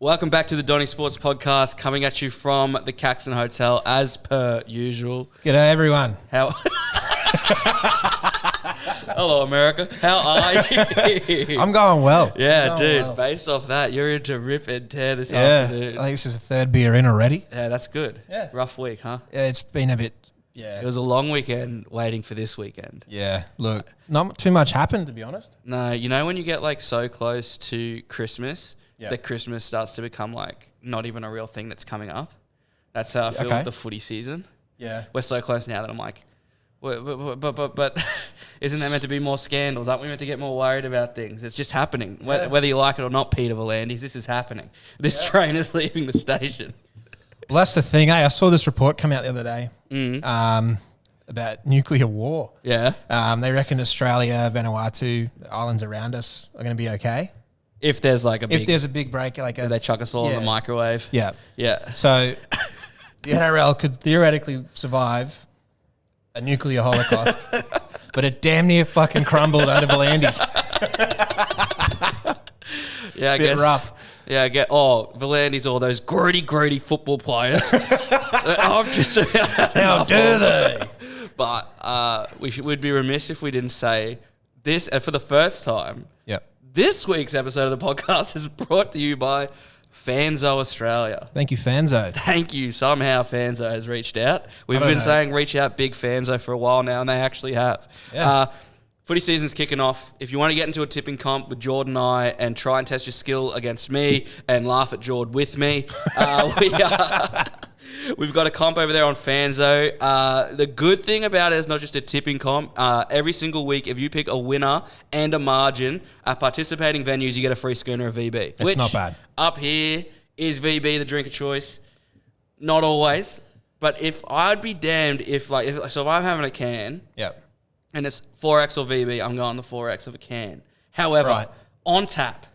Welcome back to the Donny Sports Podcast, coming at you from the Caxton Hotel, as per usual. G'day, everyone. How? Hello, America. How are you? I'm going well. Yeah, dude. Based off that, you're into rip and tear this afternoon. I think this is the third beer in already. Yeah, that's good. Yeah. Rough week, huh? Yeah, it's been a bit. It was a long weekend waiting for this weekend. Yeah. Look, not too much happened, to be honest. No, you know when you get like so close to Christmas, Yeah. that Christmas starts to become like not even a real thing that's coming up. That's how I feel with the footy season. Yeah. We're so close now that I'm like, but isn't there meant to be more scandals? Aren't we meant to get more worried about things? It's just happening. Yeah. Whether you like it or not, Peter Volandis, this is happening. This train is leaving the station. Well, that's the thing. I saw this report come out the other day about nuclear war. Yeah. They reckon Australia, Vanuatu, the islands around us are going to be okay. If there's like a big... If there's a big break, like they chuck us all in the microwave. Yeah. Yeah. So the NRL could theoretically survive a nuclear holocaust, but it damn near fucking crumbled under Volandis. Yeah, I Bit guess. rough. Yeah, I get. Oh, Volandis, all those grody football players. I've just How dare they? But we'd be remiss if we didn't say this for the first time. Yep. This week's episode of the podcast is brought to you by Fanzo Australia. Thank you, Fanzo. Thank you. Somehow Fanzo has reached out. We've don't been know. saying reach out big Fanzo for a while now, and they actually have. Yeah. Footy season's kicking off. If you want to get into a tipping comp with Jordan and I and try and test your skill against me and laugh at Jord with me, we've got a comp over there on Fanzo. The good thing about it is not just a tipping comp. Every single week, if you pick a winner and a margin at participating venues, you get a free schooner of VB. That's not bad. Up here is VB the drink of choice. Not always, but if I'd be damned if I'm having a can. Yep. And it's 4X or VB, I'm going the 4X of a can. However, on tap,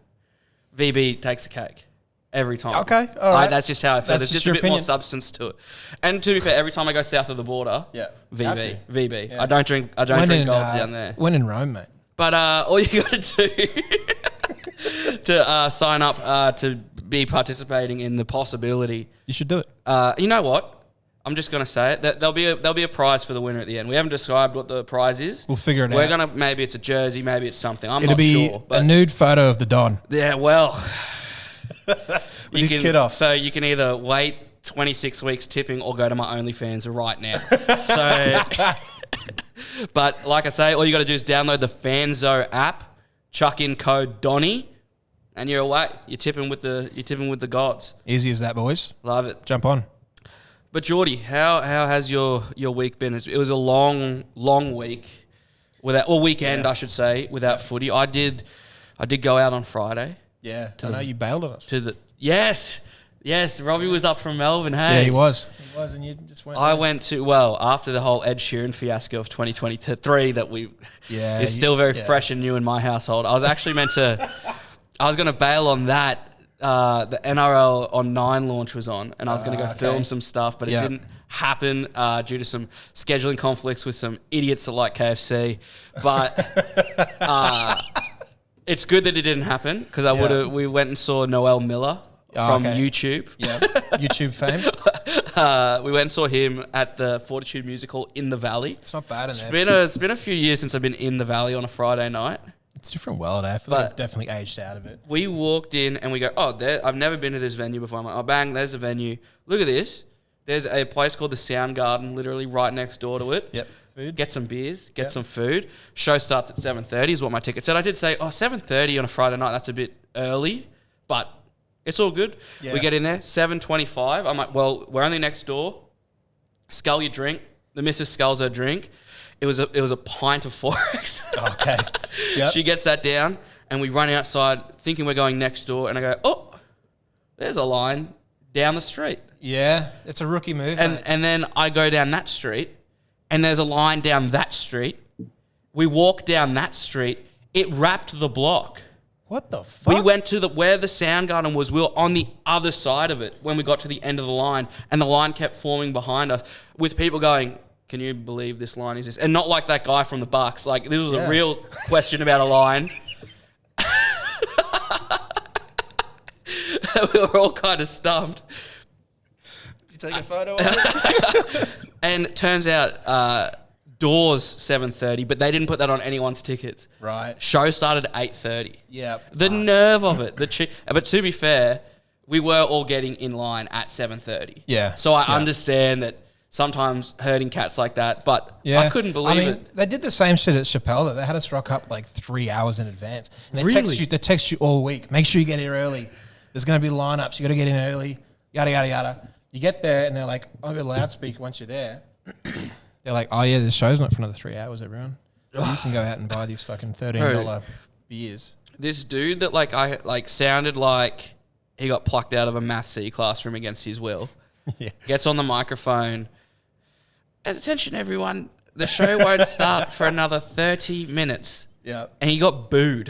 VB takes the cake every time. Okay, all right. That's just how I feel. That's There's just just a your bit more opinion. substance to it. And to be fair, every time I go south of the border, VB. Yeah. I don't drink golds down there. When in Rome, mate. But all you got to do to sign up to be participating in the possibility. You should do it. You know what? I'm just going to say it. There'll be a prize for the winner at the end. We haven't described what the prize is. We'll figure it We're out. going to, maybe it's a jersey, maybe it's something. It'll not be sure. a nude photo of the Don. Yeah, well. With his kid off. So you can either wait 26 weeks tipping or go to my OnlyFans right now. But like I say, all you got to do is download the Fanzo app, chuck in code Donny, and you're away. You're tipping with the gods. Easy as that, boys. Love it. Jump on. But Geordie, how has your week been? It was a long week weekend, I should say, without footy. I did go out on Friday. Yeah. I know you bailed on us. Yes, Robbie was up from Melbourne. Hey, Yeah, he was. He was, and you just went. I went to after the whole Ed Sheeran fiasco of 2023 that is still very fresh and new in my household. I was actually meant to. I was going to bail on that. The NRL on 9 launch was on, and I was going to go film some stuff, but it didn't happen due to some scheduling conflicts with some idiots that like KFC. But it's good that it didn't happen because we went and saw Noel Miller from YouTube. Yeah, YouTube fame. We went and saw him at the Fortitude Music Hall in the Valley. It's not bad in there. It's been a few years since I've been in the Valley on a Friday night. It's a different world. I feel like I've definitely aged out of it. We walked in and we go, I've never been to this venue before. I'm like, bang, there's a venue. Look at this. There's a place called the Sound Garden, literally right next door to it. Yep. Food. Get some beers, get some food. Show starts at 7:30 is what my ticket said. I did say, 7:30 on a Friday night, that's a bit early, but it's all good. Yeah. We get in there, 7:25. I'm like, well, we're only next door. Scull your drink. The missus sculls her drink. It was a pint of Forex. Okay. Yep. She gets that down, and we run outside thinking we're going next door, and I go, there's a line down the street. Yeah, it's a rookie move. mate. And then I go down that street, and there's a line down that street. We walk down that street. It wrapped the block. What the fuck? We went to where the sound garden was. We were on the other side of it when we got to the end of the line, and the line kept forming behind us with people going, can you believe this line is this? And not like that guy from the Bucks. Like, this was a real question about a line. we were all kind of stumped. Did you take a photo of it? And it turns out doors 7:30, but they didn't put that on anyone's tickets. Right. Show started at 8:30. Yeah. The nerve of it. But to be fair, we were all getting in line at 7:30. Yeah. So I understand that sometimes herding cats like that, but I couldn't believe it. They did the same shit at Chappelle. They had us rock up like 3 hours in advance. And Really? They text you all week. Make sure you get here early. There's going to be lineups. You got to get in early. Yada, yada, yada. You get there and they're like, over the loudspeaker once you're there. They're like, oh yeah, the show's not for another 3 hours, everyone. You can go out and buy these fucking $13 beers. This dude that I sounded like he got plucked out of a Maths C classroom against his will. Yeah. Gets on the microphone. Attention, everyone. The show won't start for another 30 minutes. Yeah. And he got booed.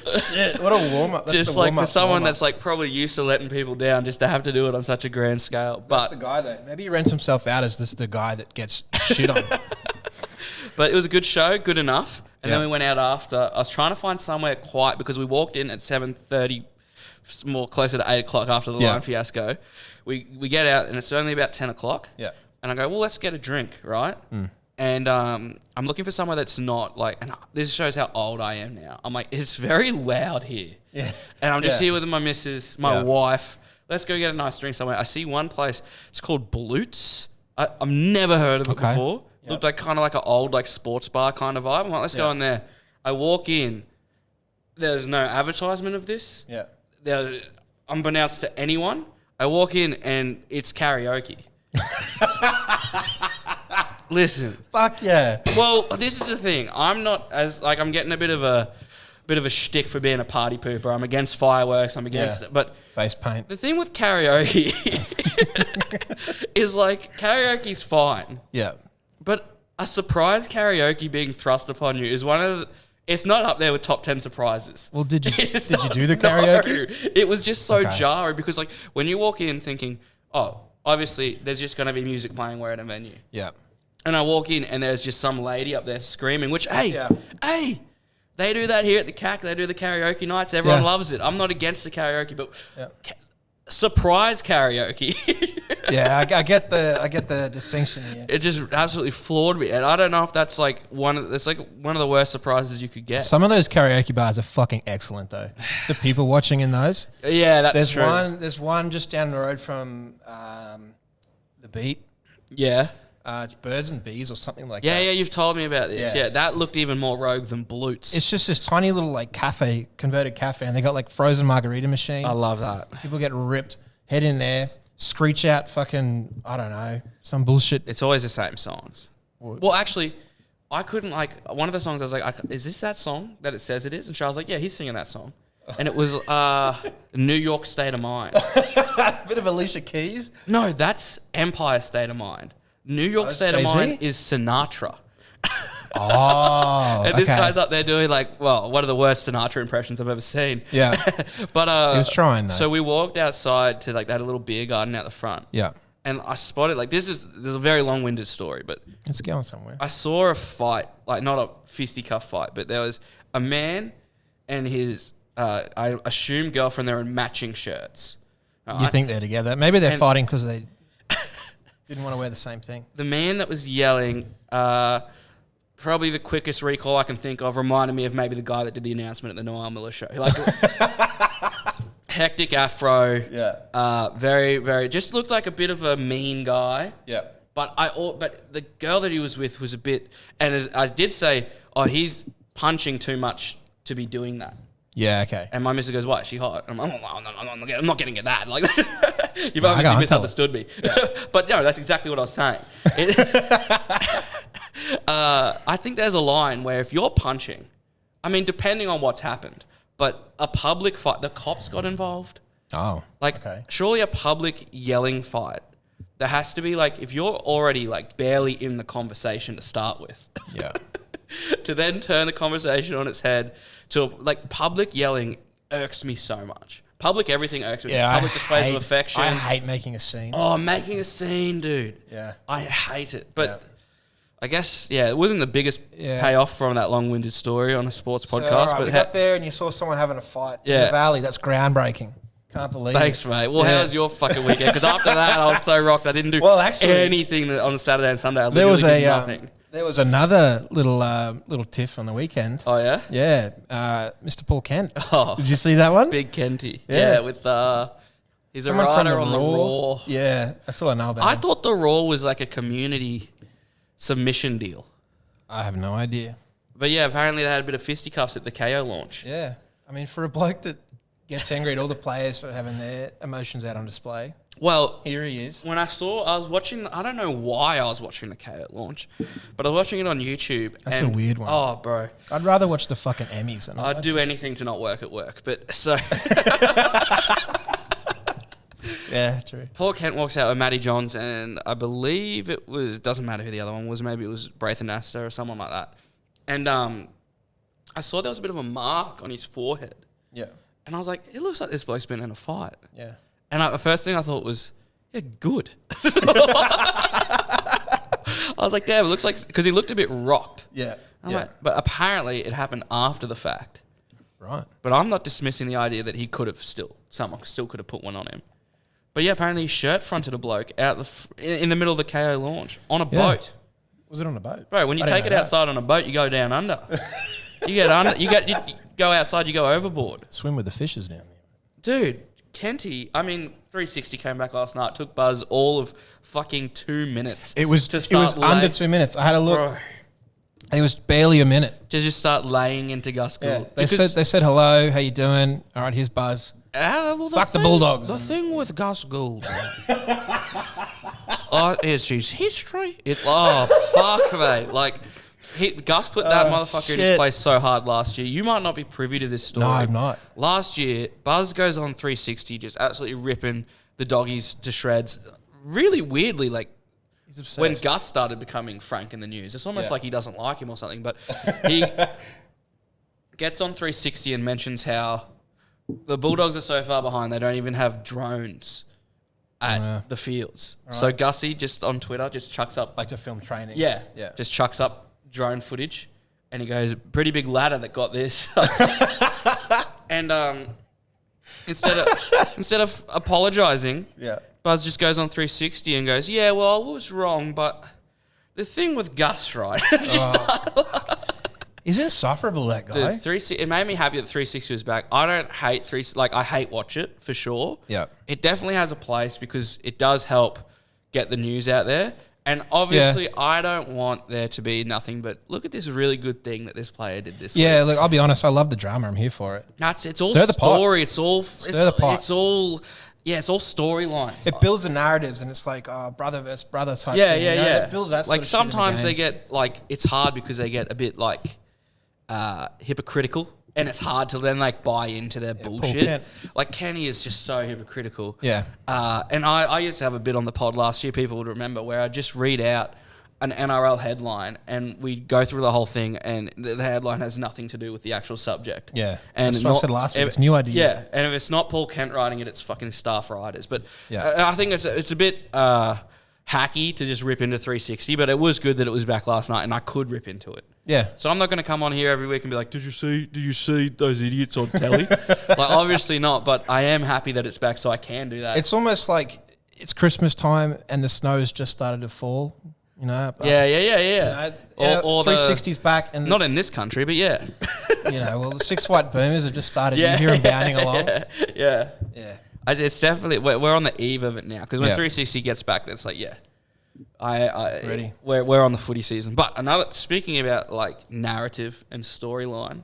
Shit, what a warm-up. That's just like for someone that's like probably used to letting people down, just to have to do it on such a grand scale. That's But the guy though. Maybe he rents himself out as the guy that gets shit on. But it was a good show, good enough. And then we went out after. I was trying to find somewhere quiet because we walked in at 7:30, more closer to 8 o'clock after the line fiasco. We get out and it's only about 10 o'clock. Yeah. And I go, well, let's get a drink, right? And I'm looking for somewhere that's not like, and this shows how old I am now. I'm like, it's very loud here. Yeah. And I'm just here with my missus, my wife. Let's go get a nice drink somewhere. I see one place. It's called Blutz. I've never heard of it before. Yep. Looked like kind of like an old like sports bar kind of vibe. I'm like, let's go in there. I walk in. There's no advertisement of this. Yeah. Unbeknownst to anyone, I walk in and it's karaoke. Listen. Fuck yeah. Well, this is the thing. I'm not as like I'm getting a bit of a shtick for being a party pooper. I'm against fireworks. I'm against it. But face paint. The thing with karaoke is like karaoke's fine. Yeah. But a surprise karaoke being thrust upon you is one of the, it's not up there with top 10 surprises. Well, did you do the karaoke? No, it was just so jarring because like when you walk in thinking, oh, obviously there's just going to be music playing we're at a venue. Yeah. And I walk in and there's just some lady up there screaming, which, hey, they do that here at the CAC. They do the karaoke nights. Everyone loves it. I'm not against the karaoke, but surprise karaoke. I get the distinction here. It just absolutely floored me. And I don't know if that's like one of the worst surprises you could get. Some of those karaoke bars are fucking excellent though. The people watching in those. Yeah, that's true. There's one just down the road from the Beat. Yeah. It's Birds and Bees or something like that. Yeah, you've told me about this. Yeah, that looked even more rogue than Blutz. It's just this tiny little like cafe, converted cafe, and they got like frozen margarita machine. I love that. People get ripped, head in there, screech out fucking, I don't know, some bullshit. It's always the same songs. Well, actually, I couldn't like, one of the songs I was like, is this that song that it says it is? And Charles was like, yeah, he's singing that song. And it was New York State of Mind. Bit of Alicia Keys? No, that's Empire State of Mind. New York State of Mind is Sinatra. Oh, and this guy's up there doing like, well, one of the worst Sinatra impressions I've ever seen. Yeah. But he was trying though. So we walked outside to like, they had a little beer garden out the front. Yeah. And I spotted like, there's a very long-winded story, but it's going somewhere. I saw a fight, like not a fisticuff fight, but there was a man and his, I assume girlfriend, they were in matching shirts. Right? You think they're together? Maybe they're fighting because they didn't want to wear the same thing. The man that was yelling, probably the quickest recall I can think of, reminded me of maybe the guy that did the announcement at the Noel Miller show. Like hectic afro. Yeah. Very, very, just looked like a bit of a mean guy. Yeah. But the girl that he was with was a bit, and as I did say, oh, he's punching too much to be doing that. Yeah, okay. And my missus goes, "What? Is she hot?" And I'm not getting at that. Like, you've obviously misunderstood me. Yeah. But no, that's exactly what I was saying. I think there's a line where if you're punching, I mean, depending on what's happened, but a public fight, the cops got involved. Oh, surely a public yelling fight, there has to be like, if you're already like barely in the conversation to start with. Yeah. To then turn the conversation on its head to like public yelling irks me so much. Public everything irks me. Yeah, public displays of affection. I hate making a scene. Oh, making a scene, dude. Yeah. I hate it. But I guess, it wasn't the biggest payoff from that long-winded story on a sports podcast. But we got there and you saw someone having a fight in the valley. That's groundbreaking. Can't believe Thanks, mate. Well, how was your fucking weekend? Because after that, I was so rocked. I didn't do anything on Saturday and Sunday. I literally did nothing. There was another little tiff on the weekend. Oh, yeah? Yeah. Mr. Paul Kent. Oh, did you see that one? Big Kenty. Yeah, with he's a rider on the Raw. Yeah, that's all I know about I thought the Raw was like a community submission deal. I have no idea. But yeah, apparently they had a bit of fisticuffs at the KO launch. Yeah. I mean, for a bloke that gets angry at all the players for having their emotions out on display. Well, here he is. When I was watching, I don't know why I was watching the KO launch, but I was watching it on YouTube. That's a weird one. Oh, bro. I'd rather watch the fucking Emmys. I'd do anything to not work at work. But so... Yeah, true. Paul Kent walks out with Matty Johns, and I believe it doesn't matter who the other one was, maybe it was Braithen Astor or someone like that. And I saw there was a bit of a mark on his forehead. Yeah. And I was like, it looks like this bloke's been in a fight. Yeah. And the first thing I thought was, good. I was like, damn, it looks like... Because he looked a bit rocked. Yeah. Like, but apparently it happened after the fact. Right. But I'm not dismissing the idea that he could have someone still could have put one on him. But yeah, apparently his shirt fronted a bloke out in the middle of the KO launch on a boat. Was it on a boat? Bro, when you take it outside on a boat, you go down under. You go outside, you go overboard. Swim with the fishes down there. Dude, Kenty, 360 came back last night, took Buzz all of fucking 2 minutes. It was under 2 minutes. I had a look. Bro. It was barely a minute. Just start laying into Gus Gould. Yeah. They said hello, how you doing? All right, here's Buzz. Fuck the Bulldogs. The thing with Gus Gould is his history. It's fuck, mate. Like Gus put that motherfucker in his place so hard last year. You might not be privy to this story. No, I'm not. Last year, Buzz goes on 360, just absolutely ripping the doggies to shreds. Really weirdly, like when Gus started becoming frank in the news, it's almost like he doesn't like him or something. But he gets on 360 and mentions how the Bulldogs are so far behind they don't even have drones at the fields. Right. So Gussie just on Twitter just chucks up... Like to film training. Yeah. Just chucks up drone footage and he goes, pretty big ladder that got this. And instead of apologising, Buzz just goes on 360 and goes, yeah, well, I was wrong, but the thing with Gus, right? He's insufferable, that guy. Dude, it made me happy that 360 was back. I don't hate 360. Like, I hate watch it, for sure. Yeah. It definitely has a place because it does help get the news out there. And obviously, I don't want there to be nothing but, look at this really good thing that this player did this week. Yeah, look, I'll be honest. I love the drama. I'm here for it. It's all story. It's all storylines. It builds the narratives, and it's like brother versus brother type thing. It builds that sort like of sometimes shit in the game. they get like it's hard because they get a bit like hypocritical, and it's hard to then like buy into their bullshit. Like Kenny is just so hypocritical. Yeah. And I used to have a bit on the pod last year. People would remember where I just read out an NRL headline and we go through the whole thing, and the headline has nothing to do with the actual subject. Yeah. And that's what I said last week. It's a new idea. Yeah. And if it's not Paul Kent writing it, it's fucking staff writers. But I think it's a bit hacky to just rip into 360, but it was good that it was back last night and I could rip into it. Yeah. So I'm not going to come on here every week and be like, did you see those idiots on telly? Like, obviously not, but I am happy that it's back so I can do that. It's almost like it's Christmas time and the snow's just started to fall, you know? Yeah. Or 360's back. And not in this country, but yeah. You know, well, the 6 white boomers have just started. You hear them bounding along. Yeah. It's definitely, we're on the eve of it now, because when 360 gets back, that's like, ready. We're on the footy season. But speaking about like narrative and storyline,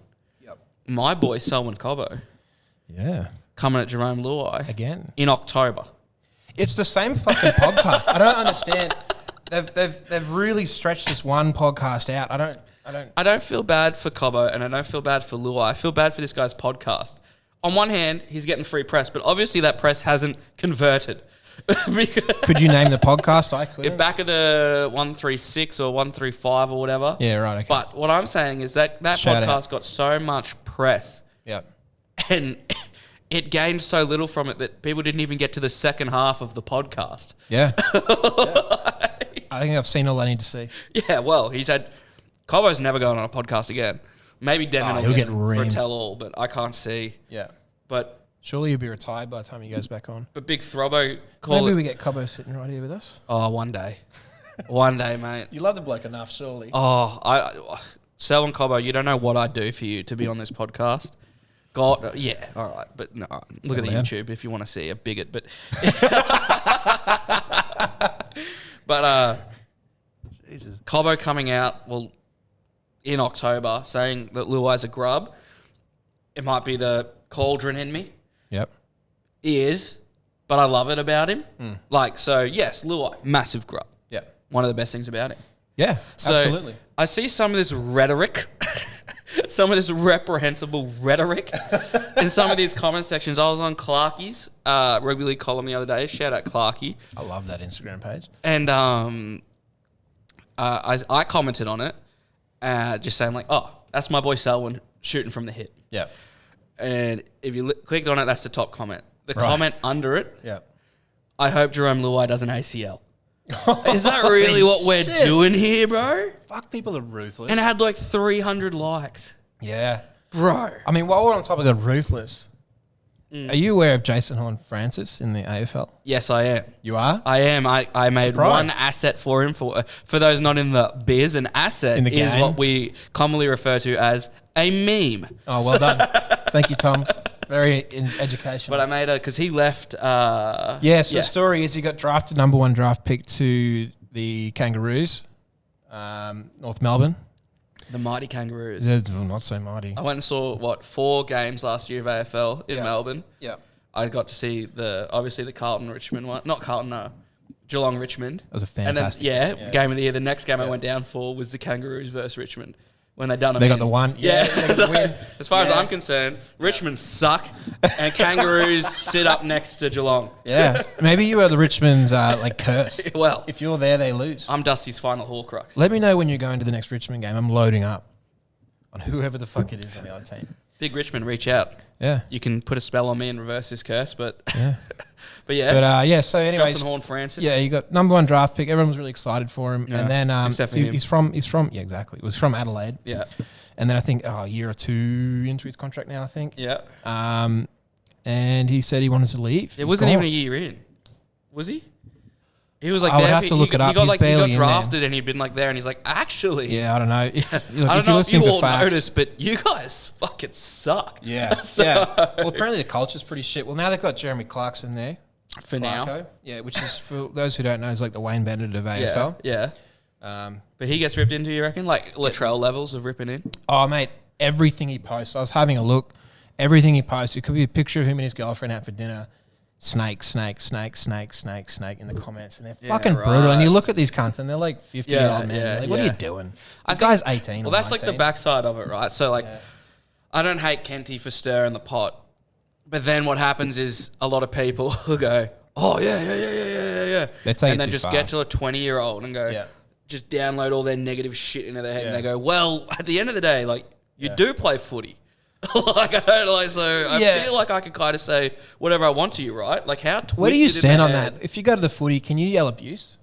my boy Selwyn Cobbo, coming at Jerome Luai again in October. It's the same fucking podcast. I don't understand. They've really stretched this one podcast out. I don't feel bad for Cobbo, and I don't feel bad for Luai. I feel bad for this guy's podcast. On one hand, he's getting free press, but obviously that press hasn't converted. Could you name the podcast? I could. Back of the 136 or 135 or whatever. Yeah, right. Okay. But what I'm saying is that podcast got so much press. Yeah. And it gained so little from it that people didn't even get to the second half of the podcast. Yeah. I think I've seen all I need to see. Yeah, well, he's had... Cobbo's never going on a podcast again. Maybe Denman will get him for a tell-all, but I can't see. Yeah. But... Surely he'll be retired by the time he goes back on. But Big Throbbo... Maybe we get Cobbo sitting right here with us. Oh, one day. One day, mate. You love the bloke enough, surely. Oh, Selwyn Cobbo, you don't know what I'd do for you to be on this podcast. God, yeah, all right. But no, look at the YouTube if you want to see a bigot. But... Jesus. Cobbo coming out, well... in October, saying that Luai's a grub. It might be the cauldron in me. Yep. He is, but I love it about him. So yes, Luai, massive grub. Yeah. One of the best things about him. Yeah, absolutely. I see some of this rhetoric, some of this reprehensible rhetoric in some of these comment sections. I was on Clarkie's rugby league column the other day. Shout out Clarkie. I love that Instagram page. And I commented on it. Just saying like, oh, that's my boy Selwyn shooting from the hip. Yeah. And if you clicked on it, that's the top comment. The comment under it, yeah. I hope Jerome Luai does an ACL. Is that really what we're doing here, bro? Fuck, people are ruthless. And it had like 300 likes. Yeah. Bro. I mean, while we're on topic of ruthless, are you aware of Jason Horne-Francis in the AFL? Yes, I am. You are? I am. I made one asset for him. For those not in the biz, an asset is what we commonly refer to as a meme. Oh, well done. Thank you, Tom. Very educational. But I made because he left. The story is he got drafted, number 1 draft pick to the Kangaroos, North Melbourne. The mighty Kangaroos. They're not so mighty. I went and saw, 4 games last year of AFL in Melbourne. Yeah. I got to see obviously the Carlton-Richmond one. Not Carlton, no. Geelong-Richmond. That was a fantastic game of the year. The next game I went down for was the Kangaroos versus Richmond. When they done them, they got the one. Yeah. As far as I'm concerned, Richmond suck, and Kangaroos sit up next to Geelong. Yeah, maybe you are the Richmond's curse. Well, if you're there, they lose. I'm Dusty's final Horcrux. Let me know when you're going to the next Richmond game. I'm loading up on whoever the fuck it is on the other team. Big Richmond, reach out. Yeah, you can put a spell on me and reverse this curse, but yeah. So anyways, Justin Horne-Francis. Yeah, you got number 1 draft pick. Everyone was really excited for him, and then he's from exactly. It was from Adelaide. Yeah, and then I think a year or 2 into his contract now. I think. Yeah. And he said he wanted to leave. It wasn't even a year in, was he? He was like, I would have to look it up. He got drafted and he'd been like there, and he's like, actually, yeah, I don't know. I don't know if you all noticed, but you guys fucking suck. Yeah, Well, apparently the culture's pretty shit. Well, now they've got Jeremy Clarkson there for now. Yeah, which is for those who don't know is like the Wayne Bennett of AFL. Yeah. But he gets ripped into, you reckon? Like Latrell levels of ripping in? Oh, mate, everything he posts. I was having a look. Everything he posts. It could be a picture of him and his girlfriend out for dinner. Snake in the comments, and they're fucking brutal. And you look at these cunts, and they're like 50-year-old men. You're like, what are you doing? The guy's 18. Well, that's 19. Like the backside of it, right? So, I don't hate Kenty for stirring the pot, but then what happens is a lot of people will go, "Oh yeah," and then just get to a 20-year-old and go, just download all their negative shit into their head, and they go, "Well, at the end of the day, you do play footy." I feel like I can kind of say whatever I want to you, right? Like how twisted. Where do you stand on that? If you go to the footy, can you yell abuse?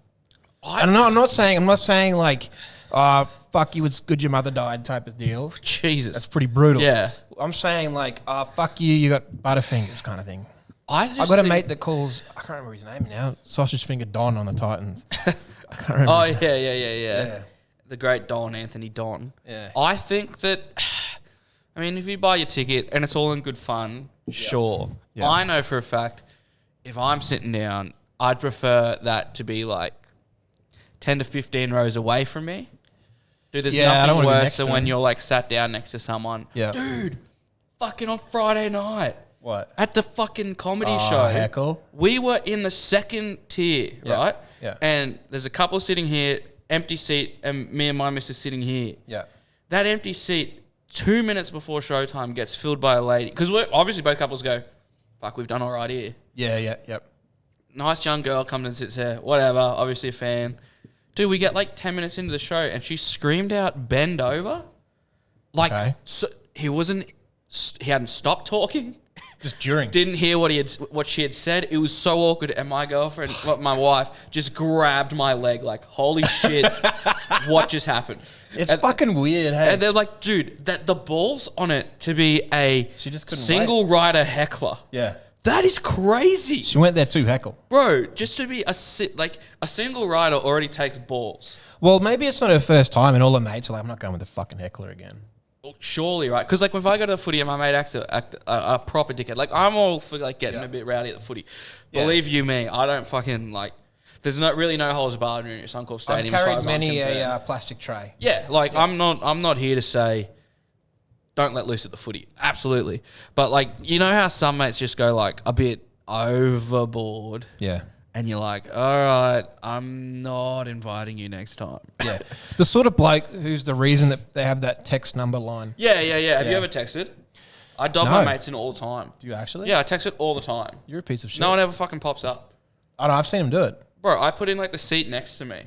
I don't know. I'm not saying like, fuck you, it's good your mother died type of deal. Jesus, that's pretty brutal. Yeah, I'm saying like, fuck you, you got butterfingers kind of thing. I got a mate that calls, I can't remember his name now, Sausage Finger Don on the Titans. I can't remember. Oh yeah. The great Don, Anthony Don. Yeah. I think that. I mean, if you buy your ticket and it's all in good fun, sure. Yeah. I know for a fact, if I'm sitting down, I'd prefer that to be like 10 to 15 rows away from me. Dude, there's nothing worse than when you're like sat down next to someone. Yeah. Dude, fucking on Friday night. What? At the fucking comedy show. Heckle. We were in the second tier, right? Yeah. And there's a couple sitting here, empty seat, and me and my missus sitting here. Yeah. That empty seat... 2 minutes before showtime gets filled by a lady. Because we're obviously both couples go, fuck, we've done all right here. Yep. Nice young girl comes and sits there. Whatever, obviously a fan. Dude, we get like 10 minutes into the show and she screamed out, bend over. Like, so he hadn't stopped talking. Just during. Didn't hear what she had said. It was so awkward. And my girlfriend, my wife, just grabbed my leg like, holy shit, what just happened? It's fucking weird, hey? And they're like, dude, the balls on it to be a single rider heckler. Yeah. That is crazy. She went there to heckle. Bro, just to be a single rider already takes balls. Well, maybe it's not her first time and all her mates are like, I'm not going with the fucking heckler again. Well, surely, right? Because like if I go to the footy and my mate acts a proper dickhead, like I'm all for like getting a bit rowdy at the footy. Yeah. Believe you me, I don't fucking like... There's really no holds barred in Suncorp Stadium. I've carried many a plastic tray. Yeah, like I'm not here to say don't let loose at the footy. Absolutely. But like, you know how some mates just go like a bit overboard. Yeah. And you're like, all right, I'm not inviting you next time. Yeah. The sort of bloke who's the reason that they have that text number line. Yeah. Have you ever texted? I dob my mates in all the time. Do you actually? Yeah, I text it all the time. You're a piece of shit. No one ever fucking pops up. I know, I've seen him do it. Bro, I put in like the seat next to me.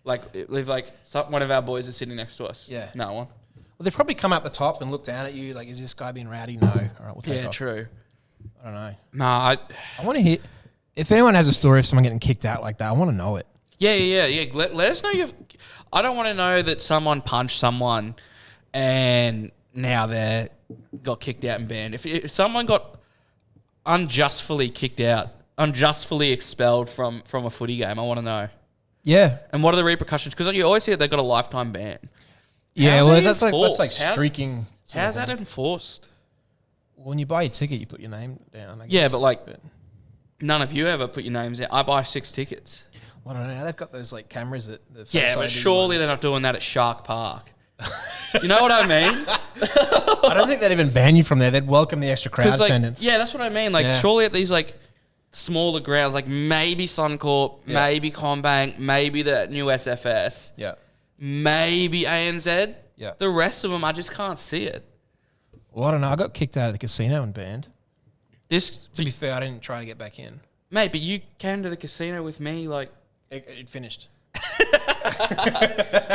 Like, if like one of our boys is sitting next to us. Yeah. No one. Well, they probably come up the top and look down at you like, is this guy being rowdy? No. All right, we'll take off. True. I don't know. Nah, I want to hear... If anyone has a story of someone getting kicked out like that, I want to know it. Yeah. Let us know. I don't want to know that someone punched someone and now they got kicked out and banned. If someone got unjustly kicked out, unjustly expelled from a footy game, I want to know. Yeah. And what are the repercussions? Because you always hear they've got a lifetime ban. Yeah, well, that's like streaking. How's that enforced? Well, when you buy your ticket, you put your name down, I guess. Yeah, but like... None of you ever put your names out. I buy 6 tickets. Well, I don't know. They've got those like cameras that... Yeah, but surely they're not doing that at Shark Park. You know what I mean? I don't think they'd even ban you from there. They'd welcome the extra crowd attendance. Yeah, that's what I mean. Like, surely at these like smaller grounds, like maybe Suncorp, maybe Combank, maybe the new SFS, maybe ANZ. Yeah. The rest of them, I just can't see it. Well, I don't know. I got kicked out of the casino and banned. To be fair, I didn't try to get back in. Mate, but you came to the casino with me, like... It finished.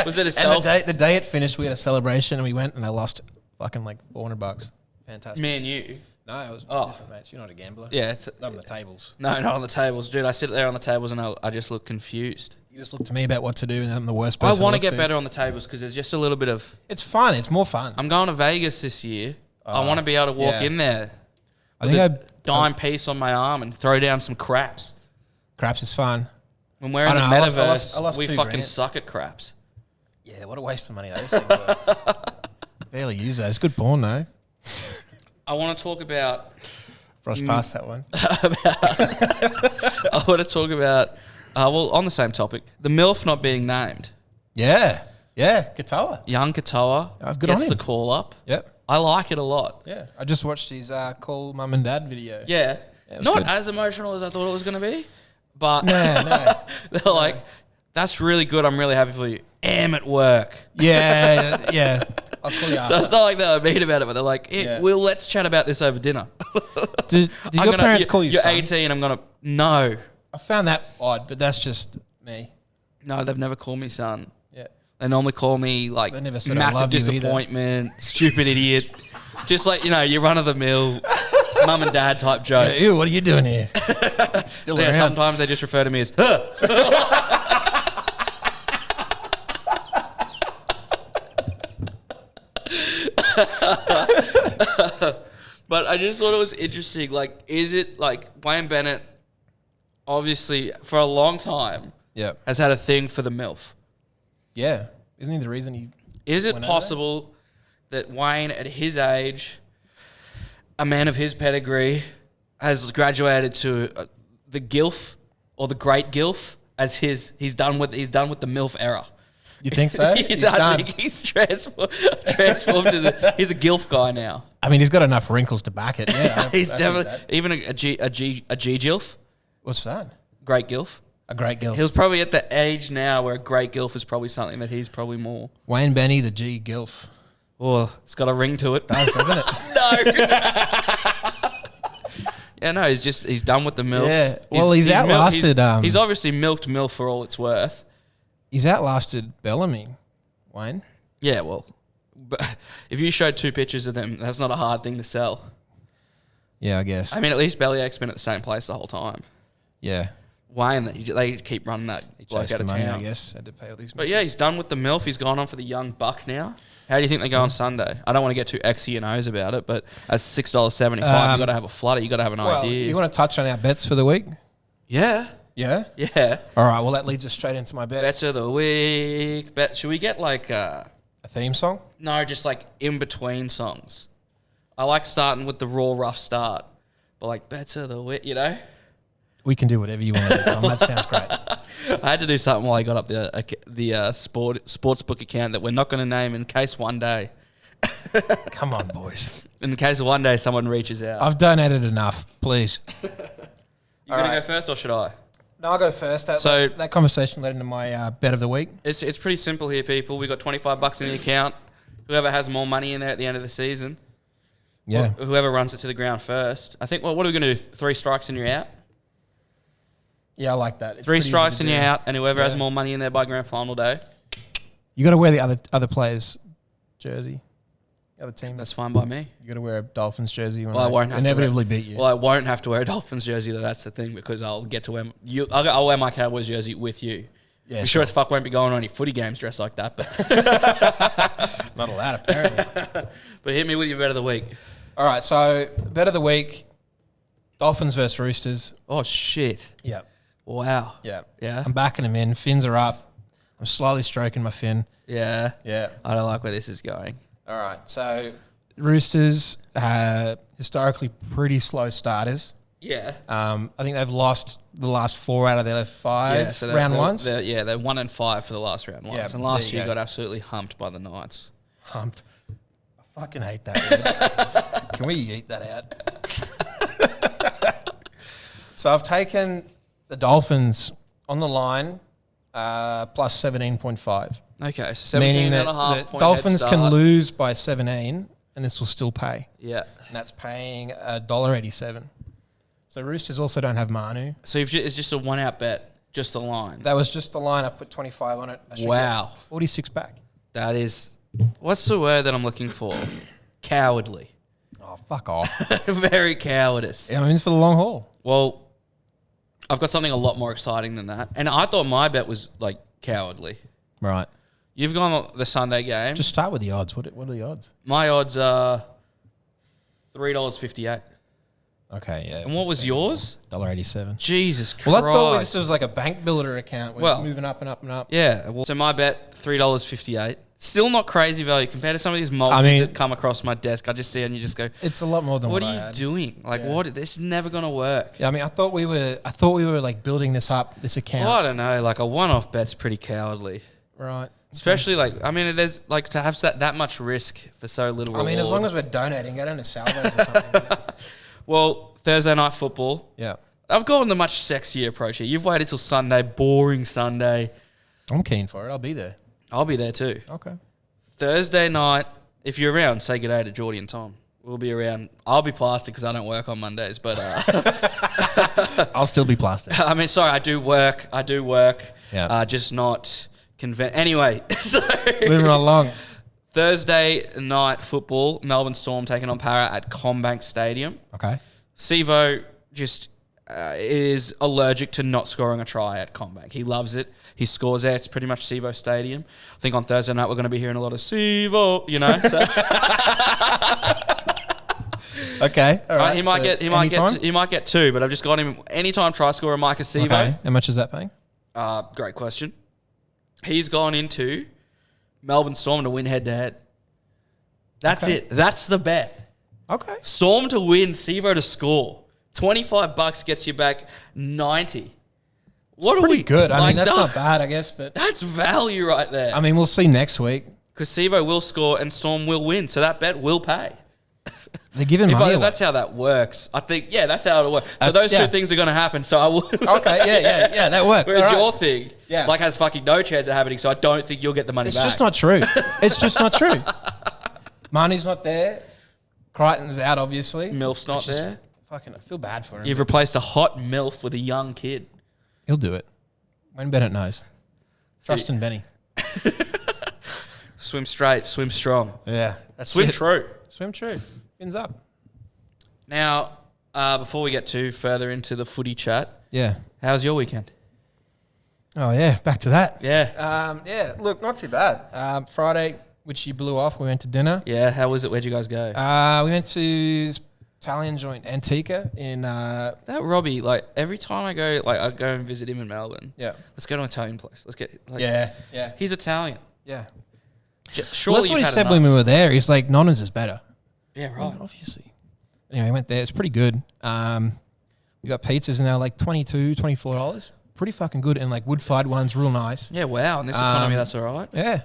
Was it a self... And the day it finished, we had a celebration and we went and I lost fucking like $400. Fantastic. Me and you? No, it was different, mates. You're not a gambler. Yeah. Not on the tables. No, not on the tables. Dude, I sit there on the tables and I just look confused. You just look to me about what to do and I'm the worst person I want to get better on the tables because there's just a little bit of... It's fun. It's more fun. I'm going to Vegas this year. I want to be able to walk in there. I think a dime piece on my arm and throw down some craps. Craps is fun. When we're in the metaverse, we fucking suck at craps. Yeah, what a waste of money those things are. Barely use those. Good porn though. I want to talk about... Brush past that one. I want to talk about, well, on the same topic, the MILF not being named. Yeah. Katoa. Young Katoa gets the call up. Yep. I like it a lot. Yeah. I just watched his call mum and dad video. Yeah. Not as emotional as I thought it was going to be, but no. They're like, that's really good. I'm really happy for you. At work. Yeah. I'll call you after. So it's not like they were mean about it, but they're like, well, let's chat about this over dinner. Did your parents call you You're son? 18, I'm going to... No. I found that odd, but that's just me. No, they've never called me son. Yeah. They normally call me like massive disappointment, stupid idiot. Just like, your run-of-the-mill mum and dad type jokes. Ew, what are you doing here? Still around. Sometimes they just refer to me as, huh. But I just thought it was interesting. Like, is it like Wayne Bennett, obviously, for a long time, has had a thing for the MILF? Yeah. Isn't he the reason he... Is it possible that Wayne, at his age, a man of his pedigree, has graduated to the GILF or the Great GILF as he's done with the MILF era? You think so? He's transformed to he's a GILF guy now. I mean, he's got enough wrinkles to back it. Yeah, he's definitely even a G GILF. What's that? Great GILF. A great GILF. He was probably at the age now where a great GILF is probably something that he's probably more. Wayne Benny, the G GILF. Oh, it's got a ring to it. It does, doesn't it? No. Yeah, no, he's done with the MILF. Yeah. Well, he's outlasted... He's obviously milked MILF for all it's worth. He's outlasted Bellamy, Wayne. Yeah, well, but if you showed 2 pictures of them, that's not a hard thing to sell. Yeah, I guess. I mean, at least Bellyache's been at the same place the whole time. Yeah. Wayne, they keep running that bloke out of money, town. I guess. Had to pay all these. But yeah, he's done with the MILF. He's gone on for the young buck now. How do you think they go on Sunday? I don't want to get too Xy and O's about it, but at $6.75, you got to have a flutter. You got to have an idea. You want to touch on our bets for the week? Yeah. Yeah. Yeah. All right. Well, that leads us straight into my bet. Bets of the week. Should we get like a theme song? No, just like in between songs. I like starting with the raw, rough start, but like bets of the week, you know. We can do whatever you want to do, Tom. That sounds great. I had to do something while I got up the sportsbook account that we're not going to name in case one day. Come on, boys. In the case of one day someone reaches out. I've donated enough, please. You going to go first or should I? No, I'll go first. That conversation led into my bet of the week. It's pretty simple here, people. We got $25 in the account. Whoever has more money in there at the end of the season. Yeah. Whoever runs it to the ground first. I think, what are we going to do? 3 strikes and you're out? Yeah, I like that. It's 3 strikes and you're out, and whoever has more money in there by grand final day. You got to wear the other player's jersey. The other team. That's fine by me. You got to wear a Dolphins jersey. Well, I won't have inevitably beat you. Well, I won't have to wear a Dolphins jersey, though. That's the thing, because I'll get to wear I'll wear my Cowboys jersey with you. Yeah, sure as fuck won't be going on any footy games dressed like that, but not allowed apparently. But hit me with your bet of the week. All right, so bet of the week: Dolphins versus Roosters. Oh shit! Yeah. Wow. Yeah. Yeah. I'm backing them in. Fins are up. I'm slowly stroking my fin. Yeah. Yeah. I don't like where this is going. All right. So Roosters historically pretty slow starters. Yeah. I think they've lost the last 4 out of their 5 round ones. They're 1-5 for the last round ones. Yeah, and last year got absolutely humped by the Knights. Humped. I fucking hate that. Can we eat that out? So I've taken the Dolphins on the line plus 17.5. Okay, so 17.5 the Dolphins can lose by 17 and this will still pay. Yeah. And that's paying $1.87. So Roosters also don't have Manu. So it's just a 1-out bet, just the line. That was just the line. I put 25 on it. Wow. 46 back. That is, what's the word that I'm looking for? Cowardly. Oh, fuck off. Very cowardice. Yeah, I mean, it's for the long haul. Well, I've got something a lot more exciting than that. And I thought my bet was, like, cowardly. Right. You've gone the Sunday game. Just start with the odds. What are the odds? My odds are $3.58. Okay, yeah. And what was yours? $1.87. Jesus Christ. Well, I thought this was like a bank builder account. We're moving up and up and up. Yeah. Well, so my bet, $3.58. Still not crazy value compared to some of these multis that come across my desk. I just see it and you just go, it's a lot more than what are you doing? Like, what? This is never going to work. Yeah, I mean, I thought we were like building this up, this account. Well, I don't know. Like a one-off bet's pretty cowardly. Right. Especially like, I mean, there's like to have that much risk for so little reward. I mean, as long as we're donating, get into salvos or something. Well, Thursday night football. Yeah. I've gone the much sexier approach here. You've waited till Sunday, boring Sunday. I'm keen for it. I'll be there. I'll be there too. Okay. Thursday night, if you're around, say good day to Geordie and Tom. We'll be around. I'll be plastic because I don't work on Mondays, but I'll still be plastic. I mean, sorry, I do work. Yeah. Just not Anyway, so moving along. Thursday night football, Melbourne Storm taking on Para at CommBank Stadium. Okay. Sivo just is allergic to not scoring a try at CommBank. He loves it. He scores there. It's pretty much Sivo Stadium. I think on Thursday night we're going to be hearing a lot of Sivo, you know. So. Okay. All right. He might get 2, but I've just got him anytime try scorer Micah Sivo. Okay. How much is that paying? Great question. He's gone into Melbourne Storm to win head-to-head. That's it. That's the bet. Okay. Storm to win, Sivo to score. $25 gets you back 90. What pretty good. I mean, that's not bad, I guess, but that's value right there. I mean, we'll see next week. Because Sivo will score and Storm will win, so that bet will pay. They're giving money away. That's how that works. I think, that's how it'll work. So those two things are going to happen, so I will. Okay, yeah, that works. Whereas your thing, Yeah. Like has fucking no chance of happening. So I don't think you'll get the money back. It's just not true. It's just not true. Marnie's not there. Crichton's out, obviously. Milf's not there. Fucking, I feel bad for him. You've replaced a hot MILF with a young kid. He'll do it. When Bennett knows. Trust in Benny. Swim straight, swim strong. Yeah. Swim true. Swim true. Fins up. Now, Before we get too further into the footy chat, Yeah. how's your weekend? Oh, yeah. Back to that. Yeah. Yeah, look, not too bad. Friday, which you blew off, we went to dinner. Yeah, how was it? Where'd you guys go? We went to this Italian joint, Antica, in... That Robbie, like, every time I go and visit him in Melbourne, Yeah. let's go to an Italian place. Let's get... Like, Yeah. He's Italian. Yeah. Surely Well, that's what he you've said had when we enough. were there. He's like, Nonna's is better. Yeah, right. Well, obviously. Anyway, we went there. It's pretty good. We got pizzas and they're like $22, $24. Pretty fucking good. And like wood-fired ones, real nice. Yeah, wow. In this economy, that's all right. Yeah.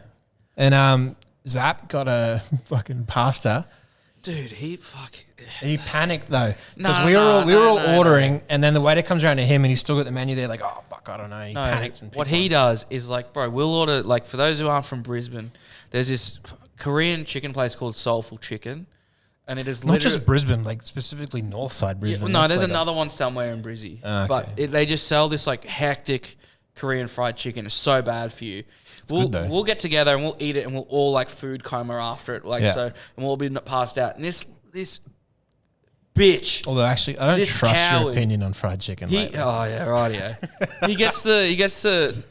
And Zap got a fucking pasta. Dude, he panicked though. Because No, we were all no. ordering and then the waiter comes around to him and he's still got the menu there like, oh, fuck, I don't know. He No, panicked. And what picked he one. does is like, bro, we'll order, like, for those who aren't from Brisbane, there's this Korean chicken place called Soulful Chicken. And it is Not literally... just Brisbane, like specifically north side Brisbane. no, That's there's like another one somewhere in Brizzy. Okay. But they just sell this, like, hectic Korean fried chicken. It's so bad for you. good though. We'll get together and we'll eat it and we'll all, like, food coma after it. Like, Yeah. so, and we'll all be passed out. And this bitch... Although actually, I don't This trust your coward. opinion on fried chicken. lately. Oh, yeah, right, yeah. he gets the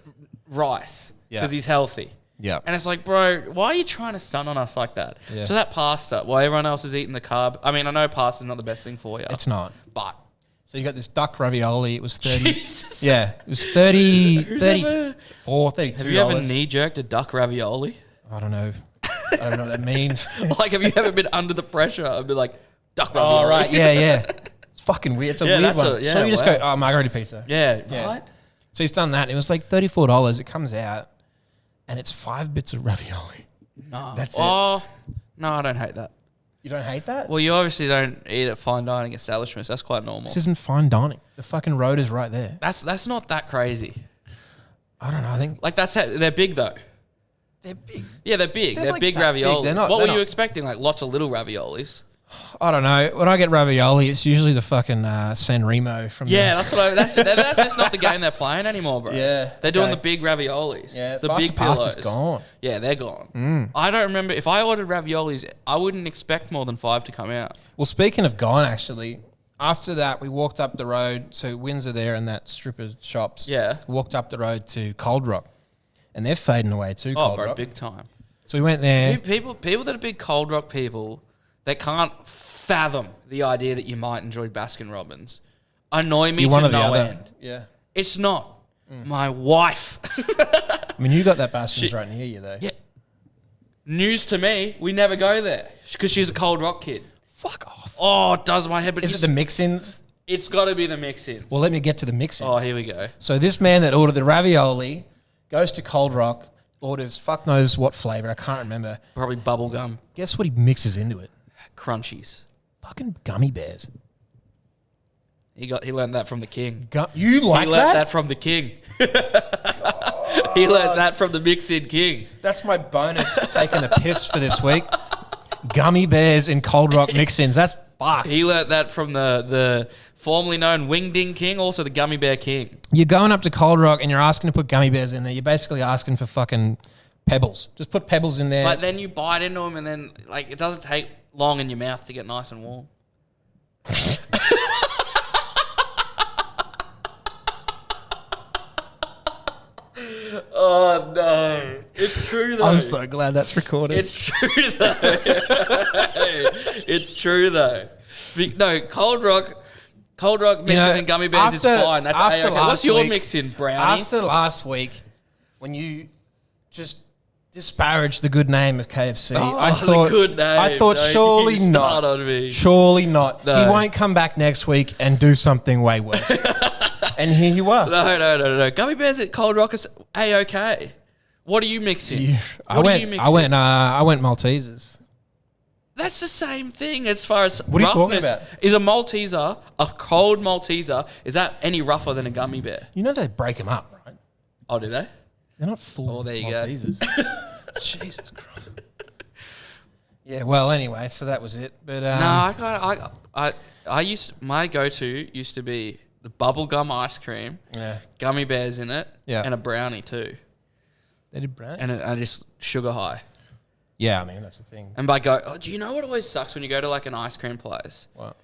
rice Yeah. because he's healthy. Yeah. And it's like, bro, why are you trying to stun on us like that? Yeah. So that pasta, while everyone else is eating the carb, I mean, I know pasta's not the best thing for you. It's not. But So you got this duck ravioli. It was 30. Jesus. Yeah. It was 30, Who's 34, 32 have you ever knee-jerked a duck ravioli? I don't know. I don't know what that means. Like, have you ever been under the pressure and be like, duck ravioli? Oh, right. Yeah. It's fucking weird. It's a weird one. So you just go, oh, margarita pizza. Yeah, Yeah. right? So he's done that. It was like $34. It comes out and it's 5 bits of ravioli. No. That's it. Oh, no, I don't hate that. You don't hate that? Well, you obviously don't eat at fine dining establishments. That's quite normal. This isn't fine dining. The fucking road is right there. That's not that crazy. I don't know. I think Like, that's how, they're big, though. they're big. Yeah, they're big. They're They're like big that big. raviolis. They're not- What they're were you not- expecting? Like, lots of little raviolis? I don't know. When I get ravioli, it's usually the fucking San Remo from Yeah, the... that's what that's just not the game they're playing anymore, bro. Yeah, They're doing okay. the big raviolis. Yeah, the pasta big pasta's pillows. gone. Yeah, they're gone. I don't remember. If I ordered raviolis, I wouldn't expect more than 5 to come out. Well, speaking of gone, actually, after that, we walked up the road to Windsor there and that stripper shops. Yeah. Walked up the road to Cold Rock. And they're fading away too, Oh, Cold bro, Rock. big time. So we went there. People that are big Cold Rock people, they can't fathom the idea that you might enjoy Baskin Robbins. Annoy me You're to one or the no other. end. Yeah. It's not. My wife. I mean, you got that Baskin's right near you, though. Yeah. News to me, we never go there because she's a Cold Rock kid. Fuck off. Oh, it does my head. But Is it the mix-ins? it's got to be the mix-ins. Well, let me get to the mix-ins. Oh, here we go. So this man that ordered the ravioli goes to Cold Rock, orders fuck knows what flavour. I can't remember. Probably bubblegum Guess what he mixes into it? crunchies. Fucking gummy bears. He learned that from the king. You like He learned that? that from the king. He learned that from the mix-in king. That's my bonus taking a piss for this week. Gummy bears in Cold Rock mix-ins. That's fucked. He learnt that from the formerly known Wing Ding King, also the Gummy Bear King. You're going up to Cold Rock and you're asking to put gummy bears in there. You're basically asking for fucking pebbles. Just put pebbles in there. But then you bite into them and then, like, it doesn't take long in your mouth to get nice and warm. Oh, no. It's true, though. I'm so glad that's recorded. It's true, though. It's true, though. No, Cold Rock mixing and gummy bears is fine. That's after A-okay. last What's your week- mix-in, brownies? After last week, when you just disparaged the good name of KFC, I thought, the good name. I thought Don't surely you start not. on me. Surely not. No. He won't come back next week and do something way worse. And here you are. No. Gummy bears at Cold Rock is A-okay. What are you mixing? I went Maltesers. That's the same thing as far as What are you talking roughness. about? Is a Malteser, a cold Malteser, is that any rougher than a gummy bear? You know they break them up, right? Oh, do they? They're not full Oh, there you go. Maltesers. Jesus Christ. Yeah, well, anyway, so that was it. But my go-to used to be the bubblegum ice cream, yeah, gummy bears in it, Yeah. and a brownie too. they did brownies. And just sugar high. Yeah, I mean that's the thing. And do you know what always sucks when you go to like an ice cream place? What?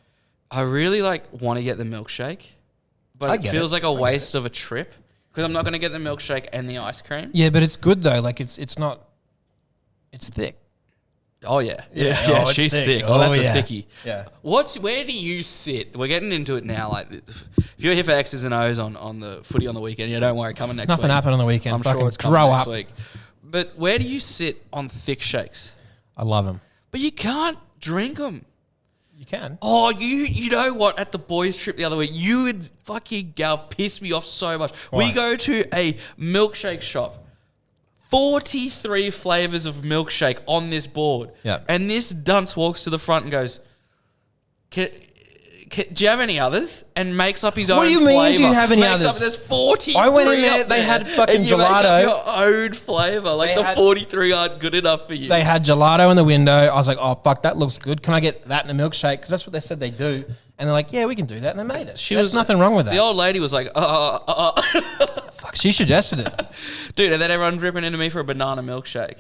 I really want to get the milkshake, but it feels like a waste of a trip because I'm not going to get the milkshake and the ice cream. Yeah, but it's good though. Like it's not. It's thick. Oh yeah, Oh, she's thick. thick. Oh, that's yeah. a thickie. Yeah. Where do you sit? We're getting into it now. Like, if you're here for X's and O's on the footy on the weekend, yeah, don't worry, coming next week. Nothing happened on the weekend. I'm Fucking sure it's grow coming up. next week. But where do you sit on thick shakes? I love them. But you can't drink them. You can. Oh, you know what? At the boys' trip the other week, you would fucking piss me off so much. Why? We go to a milkshake shop. 43 flavors of milkshake on this board. Yeah. And this dunce walks to the front and goes, do you have any others? And makes up his own flavor. What do you mean, do you have any others? There's 43 I went in there, up they had fucking and you gelato. Make up your own flavor. Like, They the had- 43 aren't good enough for you. They had gelato in the window. I was like, oh, fuck, that looks good. Can I get that in a milkshake? Because that's what they said they do. And they're like, yeah, we can do that. And they made it. There's nothing wrong with that. The old lady was like, Fuck, she suggested it. Dude, and then everyone's ripping into me for a banana milkshake.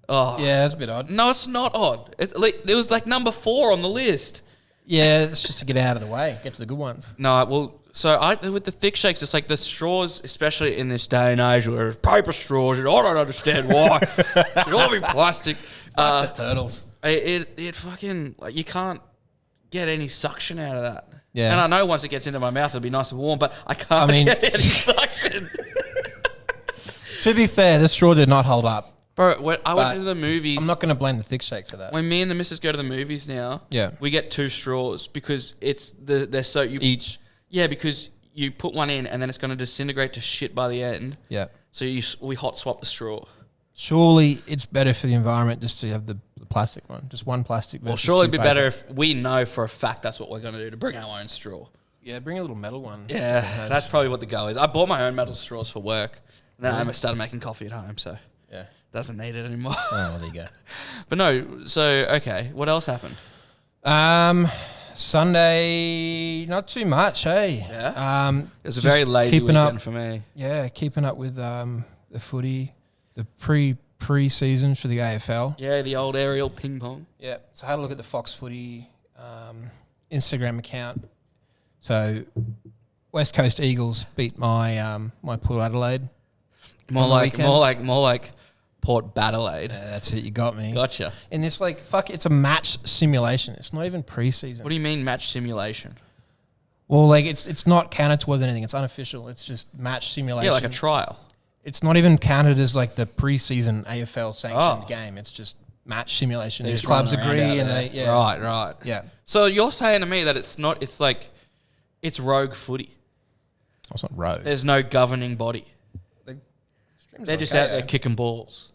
Oh. Yeah, that's a bit odd. No, it's not odd. It was like number 4 on the list. Yeah, it's just to get out of the way. Get to the good ones. No, well, so with the thick shakes, it's like the straws, especially in this day and age where there's paper straws, and I don't understand why. It should all be plastic. The turtles. It fucking, like, you can't get any suction out of that. Yeah. And I know once it gets into my mouth, it'll be nice and warm, but I can't get any suction. To be fair, the straw did not hold up. Bro, I went to the movies. I'm not going to blame the thick shakes for that. When me and the missus go to the movies now, Yeah. we get 2 straws because they're so Each. Yeah, because you put one in and then it's going to disintegrate to shit by the end. Yeah. So we hot swap the straw. Surely it's better for the environment just to have the plastic one. Just one plastic. Well, versus surely it'd two be better paper. if we know for a fact that's what we're going to do, to bring our own straw. Yeah, bring a little metal one. Yeah, that's probably what the go is. I bought my own metal straws for work. And then I started making coffee at home, so Yeah. doesn't need it anymore. Oh, well, there you go. But no, so, okay, what else happened? Sunday, not too much, hey. Yeah? It was a just very lazy keeping weekend up, for me. Yeah, keeping up with the footy, the pre-season for the AFL. Yeah, the old aerial ping pong. Yeah, so I had a look at the Fox Footy Instagram account. So West Coast Eagles beat my my Port Adelaide. More like Port Adelaide. That's it, you got me. Gotcha. And this it's a match simulation. It's not even pre-season. What do you mean match simulation? Well, like it's not counted towards anything. It's unofficial. It's just match simulation. Yeah, like a trial. It's not even counted as like the pre-season AFL sanctioned game. It's just match simulation. These clubs agree and they Right. Yeah. So you're saying to me that it's rogue footy. Oh, it's not rogue. There's no governing body. They're just out there kicking balls.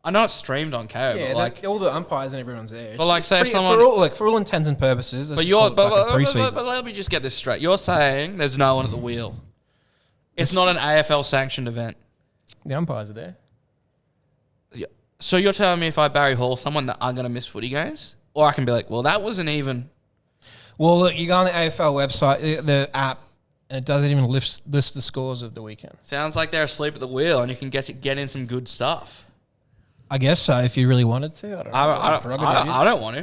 I know it's streamed on KO, Yeah, but all the umpires and everyone's there. But like, say if someone, for all intents and purposes, but let me just get this straight. You're saying there's no one at the wheel. It's not an AFL sanctioned event. The umpires are there. Yeah. So you're telling me if I Barry Hall someone that I'm going to miss footy games? Or I can be like, well, that wasn't even. Well, look, you go on the AFL website, the app, and it doesn't even list the scores of the weekend. Sounds like they're asleep at the wheel and you can get in some good stuff. I guess so, if you really wanted to. I don't want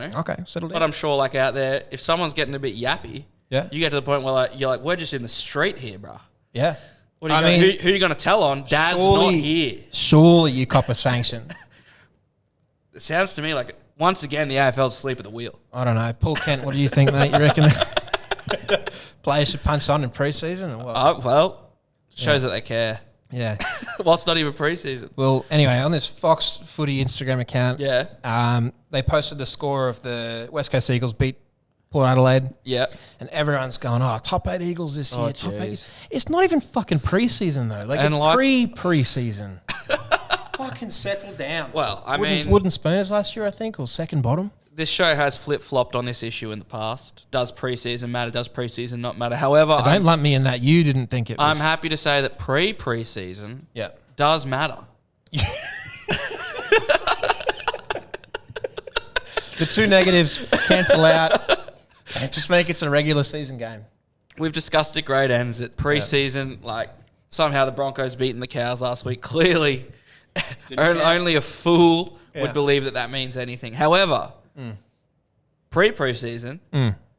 to. Okay, settle down. But I'm sure, like, out there, if someone's getting a bit yappy, Yeah. you get to the point where you're like, we're just in the street here, bro. Yeah. What are you who are you going to tell on? Dad's not here. Surely you cop a sanction. It sounds to me like, once again, the AFL's asleep at the wheel. I don't know. Paul Kent, what do you think, mate? You reckon players should punch on in pre-season or what? Well, shows that they care. Yeah. Well, it's not even pre-season. Well, anyway, on this Fox Footy Instagram account, they posted the score of the West Coast Eagles beat Port Adelaide. Yeah. And everyone's going, top 8 Eagles this year. Top 8. Geez. It's not even fucking pre-season, though. It's pre-season. Fucking settle down. Well, Wooden Spooners last year, I think, or second bottom. This show has flip-flopped on this issue in the past. Does pre-season matter? Does pre-season not matter? However, Don't lump me in that. You didn't think it was. I'm happy to say that pre-season Yeah. does matter. The two negatives cancel out. And just make it a regular season game. We've discussed at great ends that pre-season, somehow the Broncos beating the Cows last week. Clearly, only a fool would believe that means anything. However, pre-season,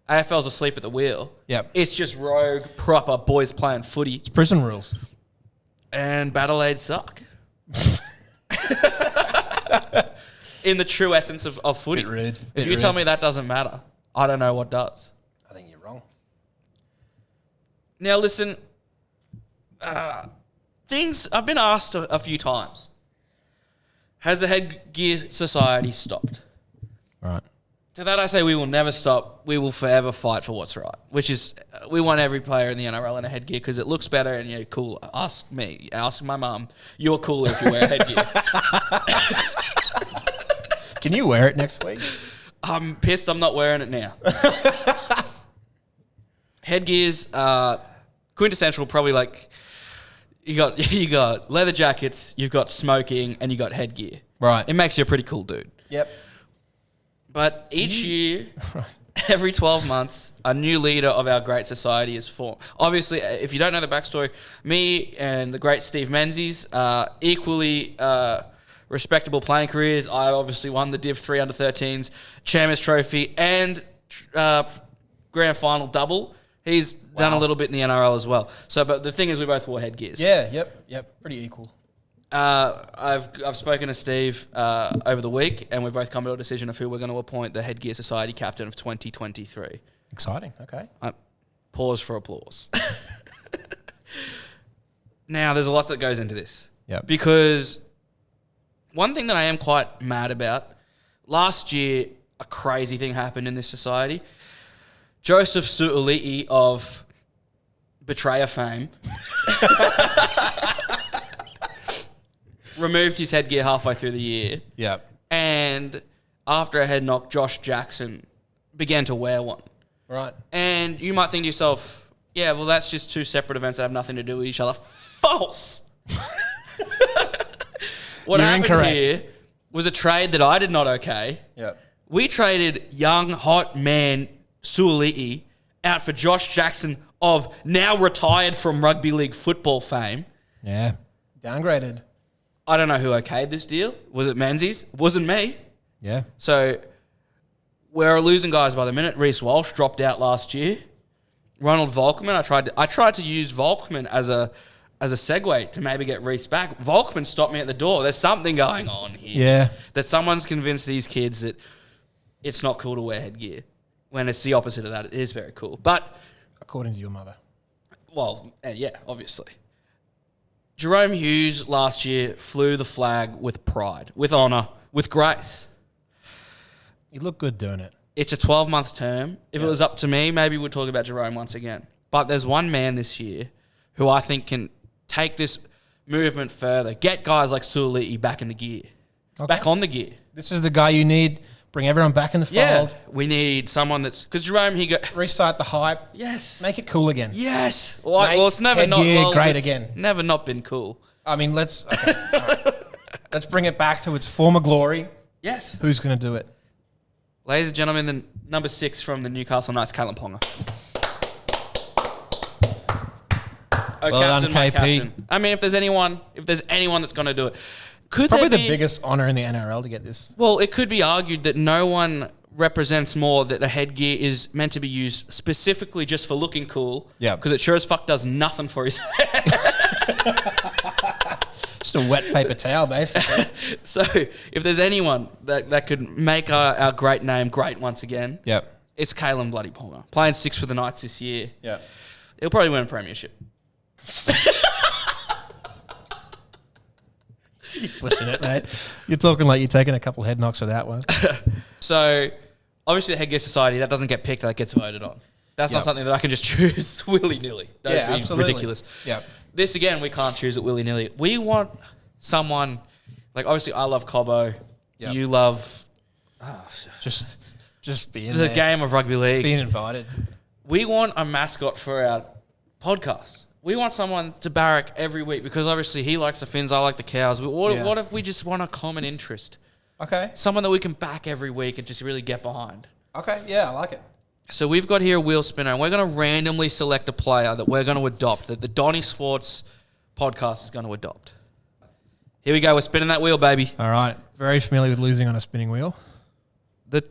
AFL's asleep at the wheel. Yep. It's just rogue, proper boys playing footy. It's prison rules. And battle aids suck. In the true essence of footy. Bit rude. If you tell me that doesn't matter, I don't know what does. I think you're wrong. Now listen, things I've been asked a few times. Has the Headgear Society stopped? Right. To that I say we will never stop. We will forever fight for what's right, which is we want every player in the NRL in a headgear because it looks better and you're cooler. Ask me. Ask my mum. You're cooler if you wear headgear. Can you wear it next week? I'm pissed I'm not wearing it now. Headgears, quintessential, probably like you got leather jackets, you've got smoking, and you got headgear. Right. It makes you a pretty cool dude. Yep. But each year, every 12 months, a new leader of our great society is formed. Obviously, if you don't know the backstory, me and the great Steve Menzies, equally respectable playing careers. I obviously won the Div 3 under-13s, Chairman's Trophy, and Grand Final double. He's done a little bit in the NRL as well. So, but the thing is, we both wore headgears. Yeah, yep. Pretty equal. I've spoken to Steve over the week, and we've both come to a decision of who we're going to appoint the Headgear Society captain of 2023. Exciting. Okay. Pause for applause. Now, there's a lot that goes into this. Yep. Because one thing that I am quite mad about, last year, a crazy thing happened in this society. Joseph Su'uli'i of Betrayer fame removed his headgear halfway through the year. Yep. And after a head knock, Josh Jackson began to wear one. Right. And you might think to yourself, yeah, well, that's just two separate events that have nothing to do with each other. False! What You're happened incorrect. here was a trade that I did not okay. Yep. We traded young, hot man Su'uli'i out for Josh Jackson of now retired from rugby league football fame. Yeah. Downgraded. I don't know who okayed this deal. Was it Menzies? Wasn't me. Yeah. So we're losing guys by the minute. Reece Walsh dropped out last year. Ronald Volkman, I tried to use Volkman as a segue to maybe get Reece back. Volkman stopped me at the door. There's something going on here. Yeah. That someone's convinced these kids that it's not cool to wear headgear. When it's the opposite of that. It is very cool. But According to your mother. well, yeah, obviously. Jerome Hughes last year flew the flag with pride, with honour, with grace. You look good doing it. It's a 12-month term. If it was up to me, maybe we'd talk about Jerome once again. But there's one man this year who I think can take this movement further, get guys like Su'uli'i back in the gear, back on the gear. This is the guy you need. Bring everyone back in the fold. Yeah, we need someone that's... Because Jerome, Restart the hype. Yes. Make it cool again. Yes. Well, it's never not... Headgear Well, great it's again. never not been cool. I mean, all right. Let's bring it back to its former glory. Yes. Who's going to do it? Ladies and gentlemen, the number 6 from the Newcastle Knights, Caitlin Ponga. Well done, my KP. captain. I mean, if there's anyone that's going to do it, Probably the biggest honour in the NRL to get this. Well, it could be argued that no one represents more that a headgear is meant to be used specifically just for looking cool. Yeah. Because it sure as fuck does nothing for his head. Just a wet paper towel, basically. So, if there's anyone that could make our great name great once again, Yep. it's Kalen bloody Ponga. Playing 6 for the Knights this year. Yeah. He'll probably win a premiership. You're pushing it, mate. You're talking like you're taking a couple head knocks for that one. So, obviously the Headgear Society, that doesn't get picked, that gets voted on. That's not something that I can just choose willy-nilly. That would be ridiculous. Yeah. This, again, we can't choose it willy-nilly. We want someone, like, obviously I love Cobbo. Yep. You love Just being the there. game of rugby league. Being invited. We want a mascot for our podcast. We want someone to barrack every week because obviously he likes the Finns, I like the Cows. What if we just want a common interest? Okay. Someone that we can back every week and just really get behind. Okay, yeah, I like it. So we've got here a wheel spinner, and we're going to randomly select a player that we're going to adopt, that the Donny Sports podcast is going to adopt. Here we go. We're spinning that wheel, baby. All right. Very familiar with losing on a spinning wheel. The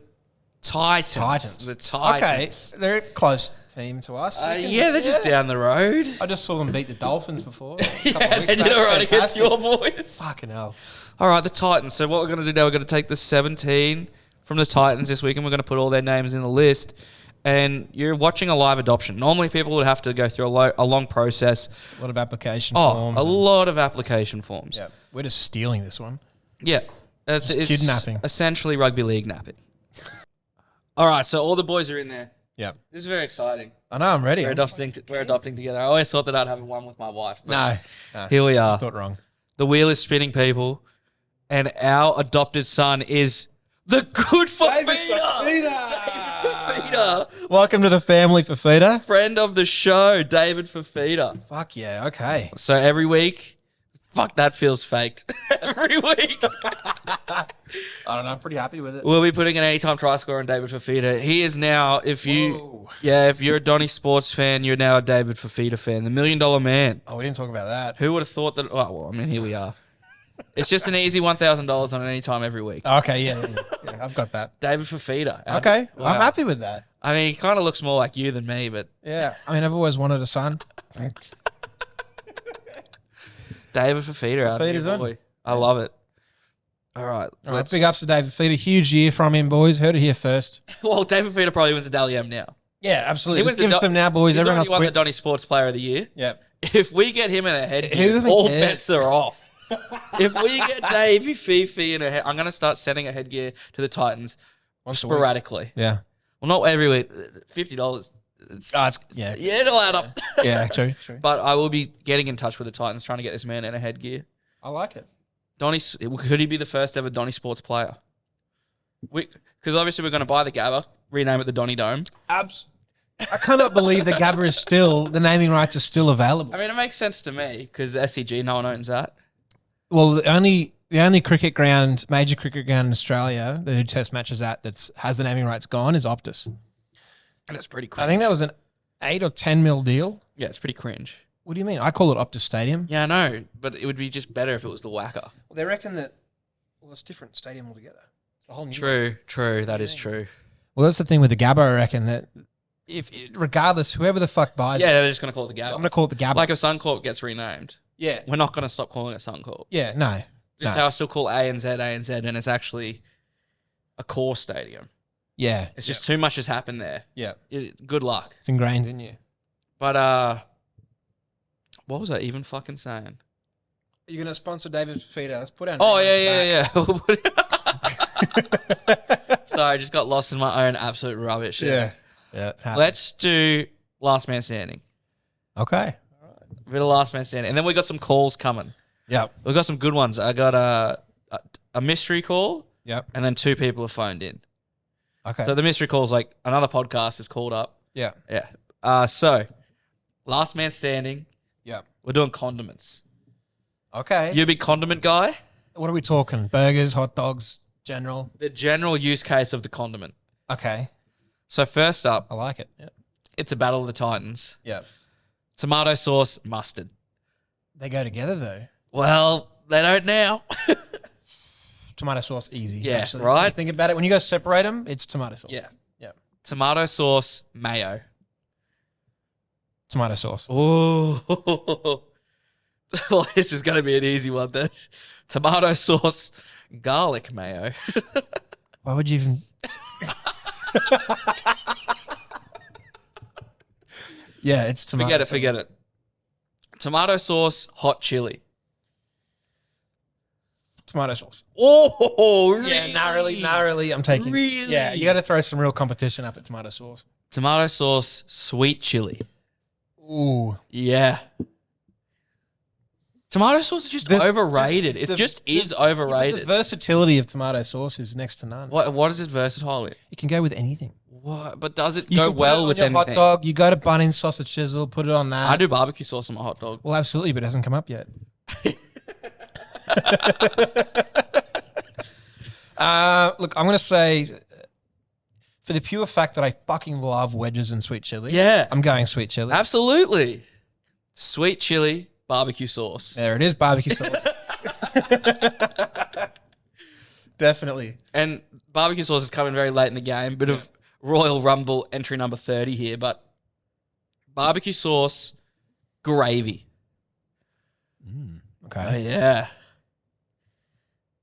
Titans. The Titans. Okay, they're a close team to us. They're just down the road. I just saw them beat the Dolphins before. Yeah, they did all right against your boys. Fucking hell. All right, the Titans. So what we're going to do now, we're going to take the 17 from the Titans this week, and we're going to put all their names in the list. And you're watching a live adoption. Normally, people would have to go through a long process. A lot of application forms. A lot of application forms. Yeah, we're just stealing this one. Yeah. It's kidnapping. Essentially rugby league napping. All right, so all the boys are in there. Yeah. This is very exciting. I know, I'm ready. We're adopting together. I always thought that I'd have one with my wife. No. Here we are. I thought wrong. The wheel is spinning, people. And our adopted son is the good Fafita. David Fafita. Welcome to the family, Fafita. Friend of the show, David Fafita. Fuck yeah, okay. So every week, fuck, that feels faked. Every week. I don't know, I'm pretty happy with it. We'll be putting an anytime try score on David Fafita. He is now, if you're a Donny Sports fan, you're now a David Fafita fan. The $1 Million Man. Oh, we didn't talk about that. Who would have thought that? Oh, well, I mean, here we are. It's just an easy $1,000 on an anytime every week. Okay, yeah, I've got that. David Fafita. Okay, Wow. I'm happy with that. I mean, he kind of looks more like you than me, but... Yeah, I mean, I've always wanted a son. David Fafita. Fafita's on. Boy. I love it. All right. Big ups to David Fafita. Huge year from him, boys. Heard it here first. Well, David Fafita probably wins the Dally M now. Yeah, absolutely. He Let's give it to him now, boys. He's Everyone else already won quit. the Donny Sports Player of the Year. Yeah. If we get him in a headgear, all bets are off. If we get Davey Fifi in a head, I'm going to start sending a headgear to the Titans sporadically. Yeah. Well, not every week. $50. Yeah, it'll add up. Yeah, true. But I will be getting in touch with the Titans, trying to get this man in a headgear. I like it. Could he be the first ever Donny Sports player? Because obviously we're going to buy the Gabba, rename it the Donny Dome. I cannot believe the Gabba is still, the naming rights are still available. I mean, it makes sense to me because SCG, no one owns that. Well, the only cricket ground, major cricket ground in Australia that do test matches at that has the naming rights gone is Optus. And it's pretty cringe. I think that was an 8 or 10 mil deal. Yeah, it's pretty cringe. What do you mean? I call it Optus Stadium. Yeah, I know, but it would be just better if it was the Wacker. Well, they reckon that, it's a different stadium altogether. It's a whole new True, that is true. Well, that's the thing with the Gabba, I reckon, that regardless, whoever the fuck buys it. Yeah, they're just going to call it the Gabba. I'm going to call it the Gabba. Like if Suncorp gets renamed. Yeah. We're not going to stop calling it Suncorp. Yeah, no. Just how I still call ANZ, and it's actually a core stadium. Yeah. It's just too much has happened there. Yeah. Good luck. It's ingrained in you. But, what was I even fucking saying? You're going to sponsor David Fafita. Let's put our yeah. Sorry, I just got lost in my own absolute rubbish. Yeah. Let's do Last Man Standing. Okay. A bit of Last Man Standing. And then we got some calls coming. Yep. We've got some good ones. I got a mystery call. Yep. And then 2 people have phoned in. Okay. So the mystery call is like another podcast is called up. Yeah. Yeah. So Last Man Standing. Yeah. We're doing condiments. Okay. You a big condiment guy? What are we talking? Burgers, hot dogs, general? The general use case of the condiment. Okay. So first up, I like it. Yeah. it's a battle of the Titans. Yeah. Tomato sauce, mustard. They go together though. Well, they don't now. Tomato sauce, easy. Yeah, actually. right? When you think about it. When you go separate them, it's tomato sauce. Yeah. Yeah. Tomato sauce, mayo. Tomato sauce. Oh. Well, this is going to be an easy one then. Tomato sauce, garlic mayo. Why would you even... Yeah, it's tomato sauce. Forget it. Tomato sauce, hot chili. Tomato sauce. Oh, really? Yeah, not really. I'm taking... Really? Yeah, you got to throw some real competition up at tomato sauce. Tomato sauce, sweet chili. Ooh. Yeah. Tomato sauce is just overrated. It just is overrated. The versatility of tomato sauce is next to none. What is it versatile in? It can go with anything. What? But does it You go can put well it on with your anything? hot dog. You go to Bunnings sausage chisel, put it on that. I do barbecue sauce on my hot dog. Well, absolutely, but it hasn't come up yet. Look, I'm going to say, for the pure fact that I fucking love wedges and sweet chili, Yeah. I'm going sweet chili. Absolutely. Sweet chili, barbecue sauce. There it is, barbecue sauce. Definitely. And barbecue sauce is coming very late in the game. Bit of Royal Rumble entry number 30 here, but barbecue sauce, gravy. Okay. Oh, yeah.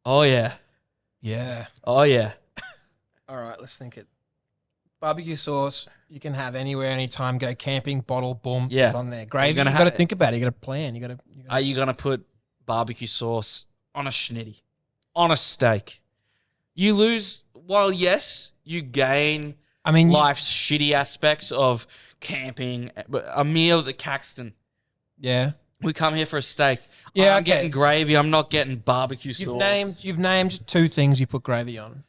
Oh, yeah. Yeah. Oh, yeah. All right, let's think it. Barbecue sauce, you can have anywhere, anytime. Go camping, bottle, boom, Yeah. it's on there. Gravy, you gonna got to think about it. You got to plan. Are you going to put barbecue sauce on a schnitty, on a steak? You lose, while yes, you gain life's shitty aspects of camping, but a meal at the Caxton. Yeah. We come here for a steak. Yeah, I'm getting gravy. I'm not getting barbecue sauce. You've named 2 things you put gravy on.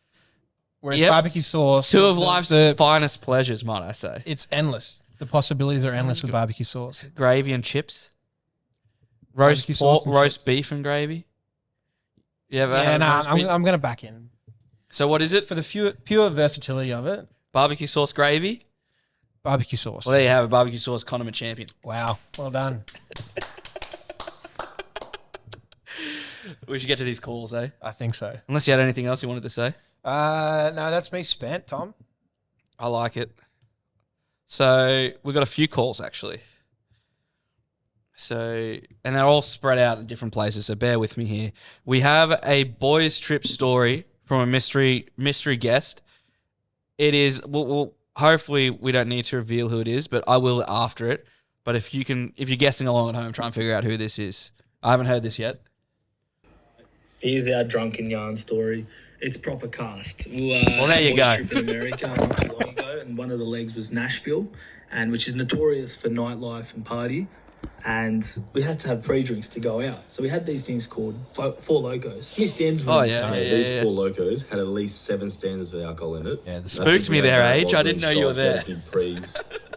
Whereas barbecue sauce, 2 of life's finest pleasures, might I say. It's endless. The possibilities are endless with barbecue sauce. Gravy and chips. Roast beef and gravy. I'm going to back in. So what is it? For the pure versatility of it. Barbecue sauce gravy? Barbecue sauce. Well, there you have a barbecue sauce condiment champion. Wow. Well done. We should get to these calls, eh? I think so. Unless you had anything else you wanted to say. No, that's me spent, Tom. I like it. So we've got a few calls, actually. So, and they're all spread out in different places, so bear with me here. We have a boys' trip story from a mystery guest. It is, well, hopefully we don't need to reveal who it is, but I will after it. But if you're guessing along at home, try and figure out who this is. I haven't heard this yet. Here's our drunken yarn story. It's proper cast. Well, there you go. Trip in America not too long ago, and one of the legs was Nashville, and which is notorious for nightlife and party. And we had to have pre-drinks to go out. So we had these things called Four Locos. These stands. Oh, yeah. These Four Locos had at least 7 standards of alcohol in it. Yeah, spooked me there, Age. I didn't know you were there.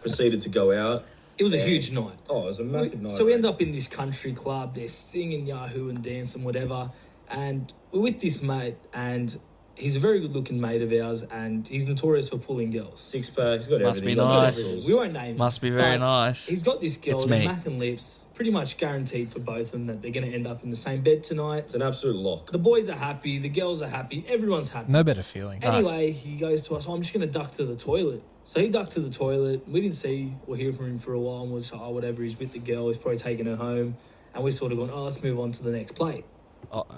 Proceeded to go out. It was a huge night. Oh, it was a massive night. So we end up in this country club. They're singing Yahoo and dancing, whatever. And we're with this mate, and he's a very good-looking mate of ours, and he's notorious for pulling girls. 6-pack, he's got Must everything. be nice. We won't name him. Must be very nice. He's got this girl, It's they're me. macking lips, pretty much guaranteed for both of them that they're going to end up in the same bed tonight. It's an absolute lock. The boys are happy, the girls are happy, everyone's happy. No better feeling. Anyway, he goes to us, I'm just going to duck to the toilet. So he ducked to the toilet. We didn't see or hear from him for a while, and we're just like, whatever, he's with the girl, he's probably taking her home. And we're sort of going, let's move on to the next plate.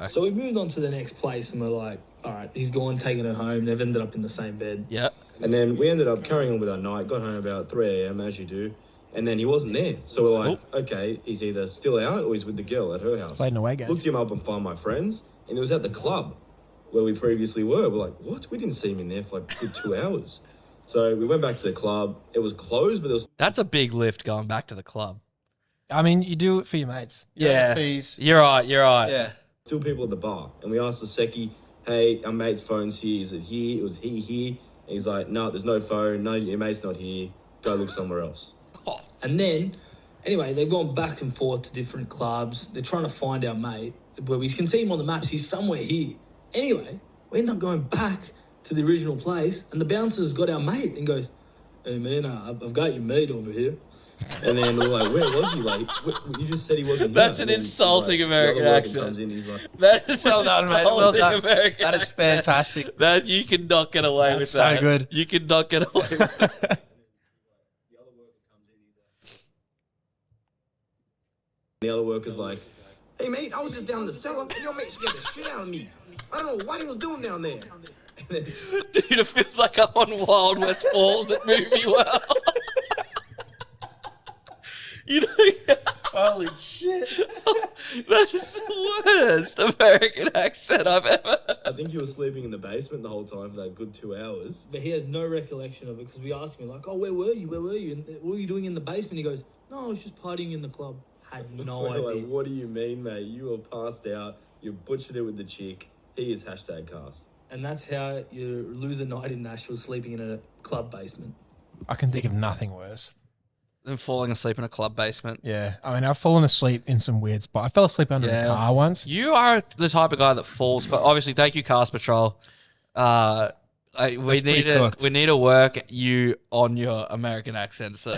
So we moved on to the next place, and we're like, all right, he's gone, taking her home. They've ended up in the same bed. Yeah. And then we ended up carrying on with our night, got home about 3 a.m, as you do. And then he wasn't there. So we're like, okay, he's either still out or he's with the girl at her house. Played an away game. Looked him up and found my friends, and he was at the club where we previously were. We're like, what? We didn't see him in there for like a good 2 hours. So we went back to the club. It was closed, but there was... That's a big lift going back to the club. I mean, you do it for your mates. Fees. You're right. Yeah. 2 people at the bar, and we asked the secchi, hey, our mate's phone's here. Is it here? It was he here. And he's like, no, there's no phone. No, your mate's not here. Go look somewhere else. And then, anyway, they've gone back and forth to different clubs. They're trying to find our mate, where we can see him on the maps. He's somewhere here. Anyway, we end up going back to the original place, and the bouncer's got our mate and goes, hey, man, I've got your mate over here. And then we're like, where was he? Like, you just said he wasn't That's here. an insulting American accent. He's like, That is Well done, mate. Well done. American That is accent. fantastic. That you cannot get away with That's that. so good. You cannot get away with that. the other worker's like, hey, mate, I was just down in the cellar. Your mate scared the shit out of me. I don't know what he was doing down there. And then, Dude, it feels like I'm on Wild West Falls at Movie World. You know, Holy shit. that is the worst American accent I've ever heard. I think he was sleeping in the basement the whole time for that good 2 hours. But he has no recollection of it, because we asked him, like, oh, where were you? Where were you? And what were you doing in the basement? He goes, no, I was just partying in the club. Had no We're idea. like, what do you mean, mate? You were passed out. You butchered it with the chick. He is #cast. And that's how you lose a night in Nashville, sleeping in a club basement. I can think of nothing worse. And falling asleep in a club basement. Yeah. I mean, I've fallen asleep in some weird spots. I fell asleep under a car once. You are the type of guy that falls, but obviously, thank you, Cast Patrol. We need to work you on your American accent, so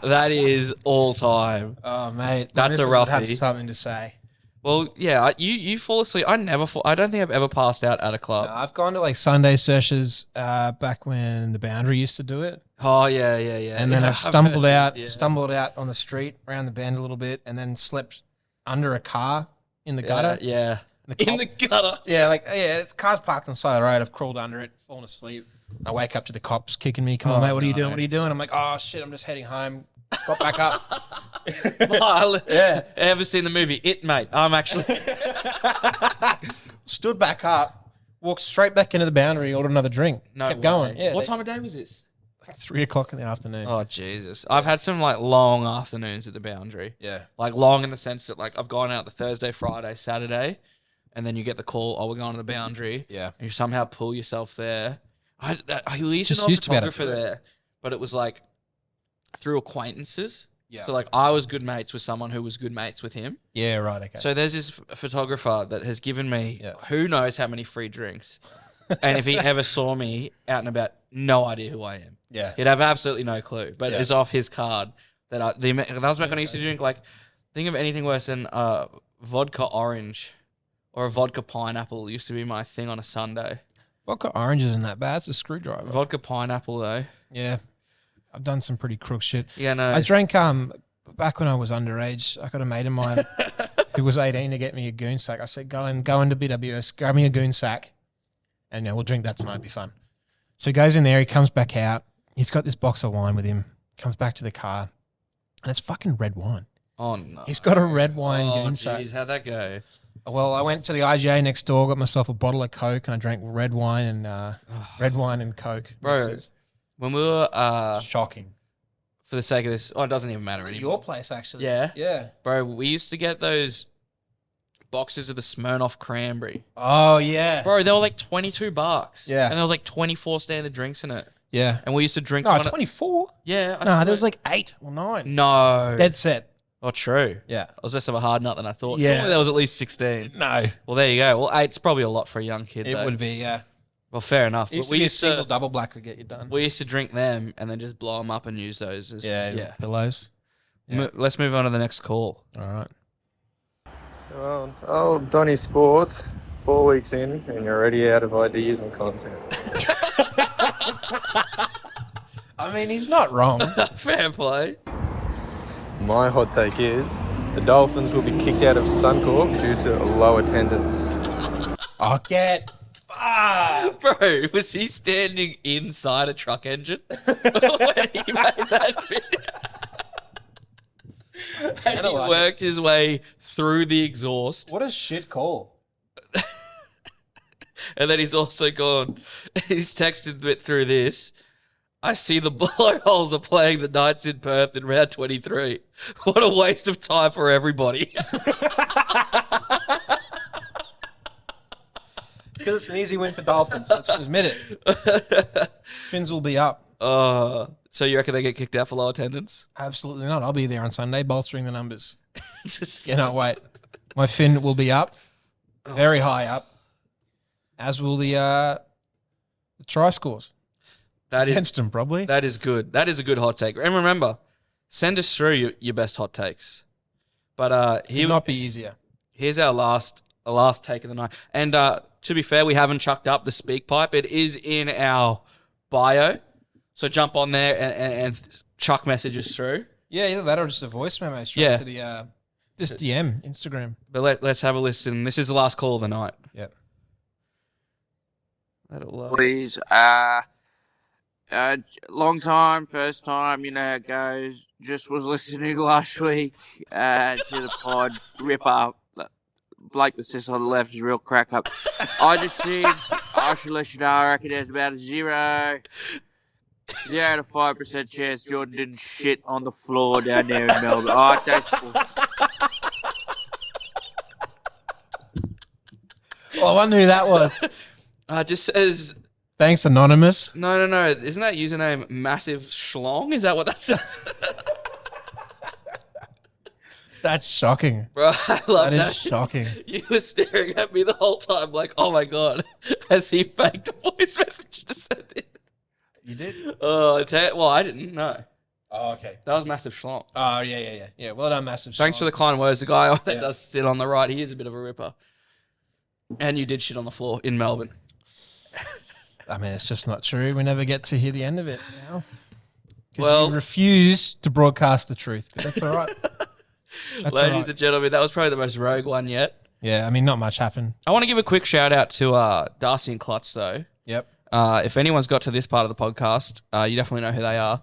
that is all time. Oh, mate. That's a I have roughie. something to say. Well, yeah, you fall asleep. I never fall. I don't think I've ever passed out at a club. No, I've gone to like Sunday sessions back when the Boundary used to do it. Oh yeah. And then I've stumbled out on the street around the bend a little bit, and then slept under a car in the gutter. Yeah. In the gutter. Yeah, it's cars parked on the side of the road. I've crawled under it, fallen asleep. I wake up to the cops kicking me. Come on, mate, what are you doing? What are you doing? I'm like, oh shit, I'm just heading home. Got back up. Yeah. Ever seen the movie It, mate? I'm actually stood back up, walked straight back into the Boundary, ordered another drink. Kept going. Yeah. What time of day was this? Like 3 o'clock in the afternoon. Oh Jesus! I've had some like long afternoons at the Boundary. Yeah. Like long in the sense that like I've gone out the Thursday, Friday, Saturday, and then you get the call, oh, we're going to the Boundary. Yeah. And you somehow pull yourself there. I used Just to know a used to be able to photographer do it. there, but it was like through acquaintances. Yeah. So like I was good mates with someone who was good mates with him. Yeah, right, okay. So there's this photographer that has given me Yeah. who knows how many free drinks. And if he ever saw me out and about, no idea who I am. Yeah. He'd have absolutely no clue. But Yeah. it's off his card that that was back when I used to drink like, think of anything worse than vodka orange or a vodka pineapple used to be my thing on a Sunday. Vodka orange isn't that bad. It's a screwdriver. Vodka pineapple though. Yeah. I've done some pretty crook shit. Yeah, no. I drank back when I was underage. I got a mate of mine who was 18 to get me a goon sack. I said, go into BWS, grab me a goon sack, and we'll drink that tonight. It'll be fun. So he goes in there. He comes back out. He's got this box of wine with him. Comes back to the car, and it's fucking red wine. Oh no. He's got a red wine Oh goon sack. jeez, how'd that go? Well, I went to the IGA next door, got myself a bottle of Coke, and I drank red wine and Coke. Bro, mixes. when we were Shocking. for the sake of this, it doesn't even matter anymore. Your place, actually. Yeah. Yeah. Bro, we used to get those boxes of the Smirnoff cranberry. Oh, yeah. Bro, they were like $22. Yeah. And there was like 24 standard drinks in it. Yeah. And we used to drink No, one 24? Yeah. I No, think there was like 8 or 9. No. Dead set. Oh, true. Yeah. I was less of a hard nut than I thought. Yeah. Surely there was at least 16. No. Well, there you go. Well, 8's probably a lot for a young kid, It though. would be, yeah. Well, fair enough. It used But to be a single double black to get you done. we used to drink them and then just blow them up and use those as Pillows. Yeah. Let's move on to the next call. All right. So, old Donny Sports, 4 weeks in, and you're already out of ideas and content. I mean, he's not wrong. Fair play. My hot take is the Dolphins will be kicked out of Suncorp due to low attendance. Oh, get fucked. Bro, was he standing inside a truck engine when he made that video? And he worked his way through the exhaust. What a shit call. And then he's also gone, he's texted it through this. I see the blowholes are playing the Knights in Perth in round 23. What a waste of time for everybody. Because it's an easy win for Dolphins. Let's admit it. Fins will be up. So you reckon they get kicked out for low attendance? Absolutely not. I'll be there on Sunday bolstering the numbers. Cannot wait. My fin will be up. Very high up. As will the try scores. That is Against them, probably. That is good. That is a good hot take. And remember, send us through your best hot takes. But It not be easier. here's our last take of the night. And to be fair, we haven't chucked up the speak pipe. It is in our bio. So jump on there and chuck messages through. Yeah, either that or just a voice memo straight to the just DM, Instagram. But let's have a listen. This is the last call of the night. Yep. Please, long time, first time, you know how it goes. Just was listening last week to the pod, rip up. Blake the sis on the left is a real crack up. I should let you know, I reckon there's about a 0 to 5% chance Jordan didn't shit on the floor down there in Melbourne. Oh, that's cool. Well, I wonder who that was. Just says... Thanks, Anonymous. No. Isn't that username Massive Schlong? Is that what that says? That's shocking. Bro, I love that. That is shocking. You were staring at me the whole time like, oh my God, has he faked a voice message to send in? You did? Well, I didn't know. Oh, okay. That was Massive Schlong. Oh, yeah. Yeah, well done, Massive. Thanks for the kind words. The guy that does sit on the right, he is a bit of a ripper. And you did shit on the floor in Melbourne. I mean, it's just not true. We never get to hear the end of it now. Well, you refuse to broadcast the truth. But that's all right. Ladies and gentlemen, that was probably the most rogue one yet. Yeah, I mean, not much happened. I want to give a quick shout out to Darcy and Klutz, though. Yep. If anyone's got to this part of the podcast, you definitely know who they are.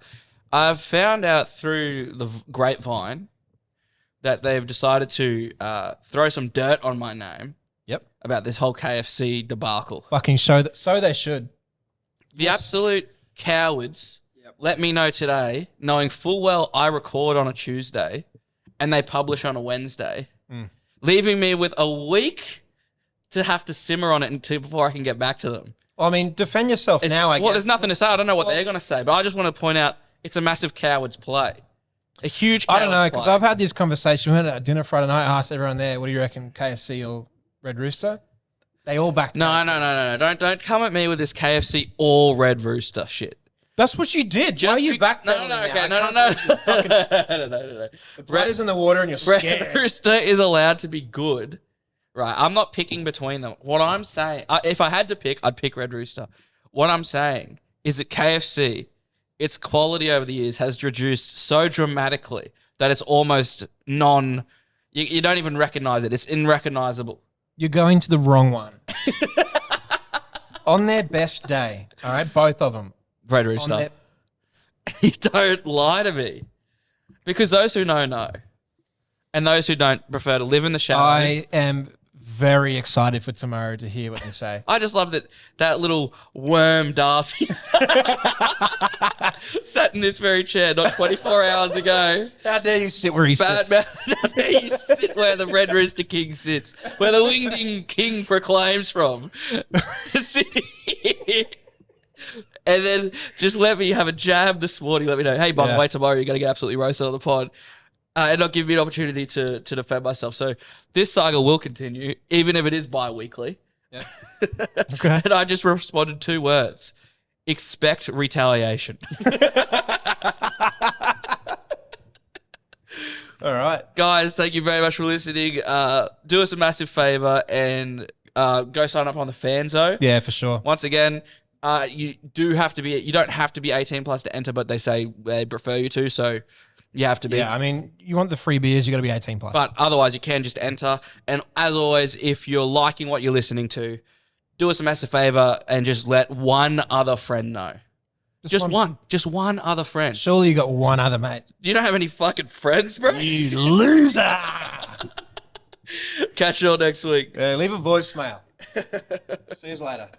I've found out through the grapevine that they've decided to throw some dirt on my name. Yep. About this whole KFC debacle. Fucking show that. So they should. The absolute cowards let me know today, knowing full well I record on a Tuesday and they publish on a Wednesday, leaving me with a week to have to simmer on it before I can get back to them. Well, I mean, defend yourself now, I guess. Well, there's nothing to say. I don't know what they're going to say, but I just want to point out it's a massive coward's play. A huge coward's I don't know, because play. I've had this conversation. We went at dinner Friday night. I asked everyone there, what do you reckon, KFC or Red Rooster? They all backed No. Don't come at me with this KFC or Red Rooster shit. That's what you did. Why are you back No. No. The blood is in the water and you're scared. Red Rooster is allowed to be good, right? I'm not picking between them. What I'm saying, if I had to pick, I'd pick Red Rooster. What I'm saying is that KFC, its quality over the years has reduced so dramatically that it's almost you don't even recognize it. It's unrecognizable. You're going to the wrong one. On their best day, all right, both of them. Red Rooster. You don't lie to me. Because those who know. And those who don't prefer to live in the shadows. I am very excited for tomorrow to hear what they say. I just love that little worm Darcy sat in this very chair not 24 hours ago. How dare you sit where he sits? How dare you sit where the Red Rooster King sits, where the Wingding King proclaims from, to sit here. And then just let me have a jab this morning. Let me know, hey, by the way, tomorrow you're going to get absolutely roasted on the pod. And not give me an opportunity to defend myself. So this saga will continue, even if it is bi-weekly. Yeah. Okay. And I just responded 2 words. Expect retaliation. All right. Guys, thank you very much for listening. Do us a massive favor and go sign up on the Fanzo. Yeah, for sure. Once again, you don't have to be 18 plus to enter, but they say they prefer you to, so you have to be. Yeah, I mean, you want the free beers, you got to be 18 plus. But otherwise, you can just enter. And as always, if you're liking what you're listening to, do us a massive favor and just let one other friend know. Just one other friend. Surely you got one other mate. You don't have any fucking friends, bro? You loser. Catch you all next week. Leave a voicemail. See you later.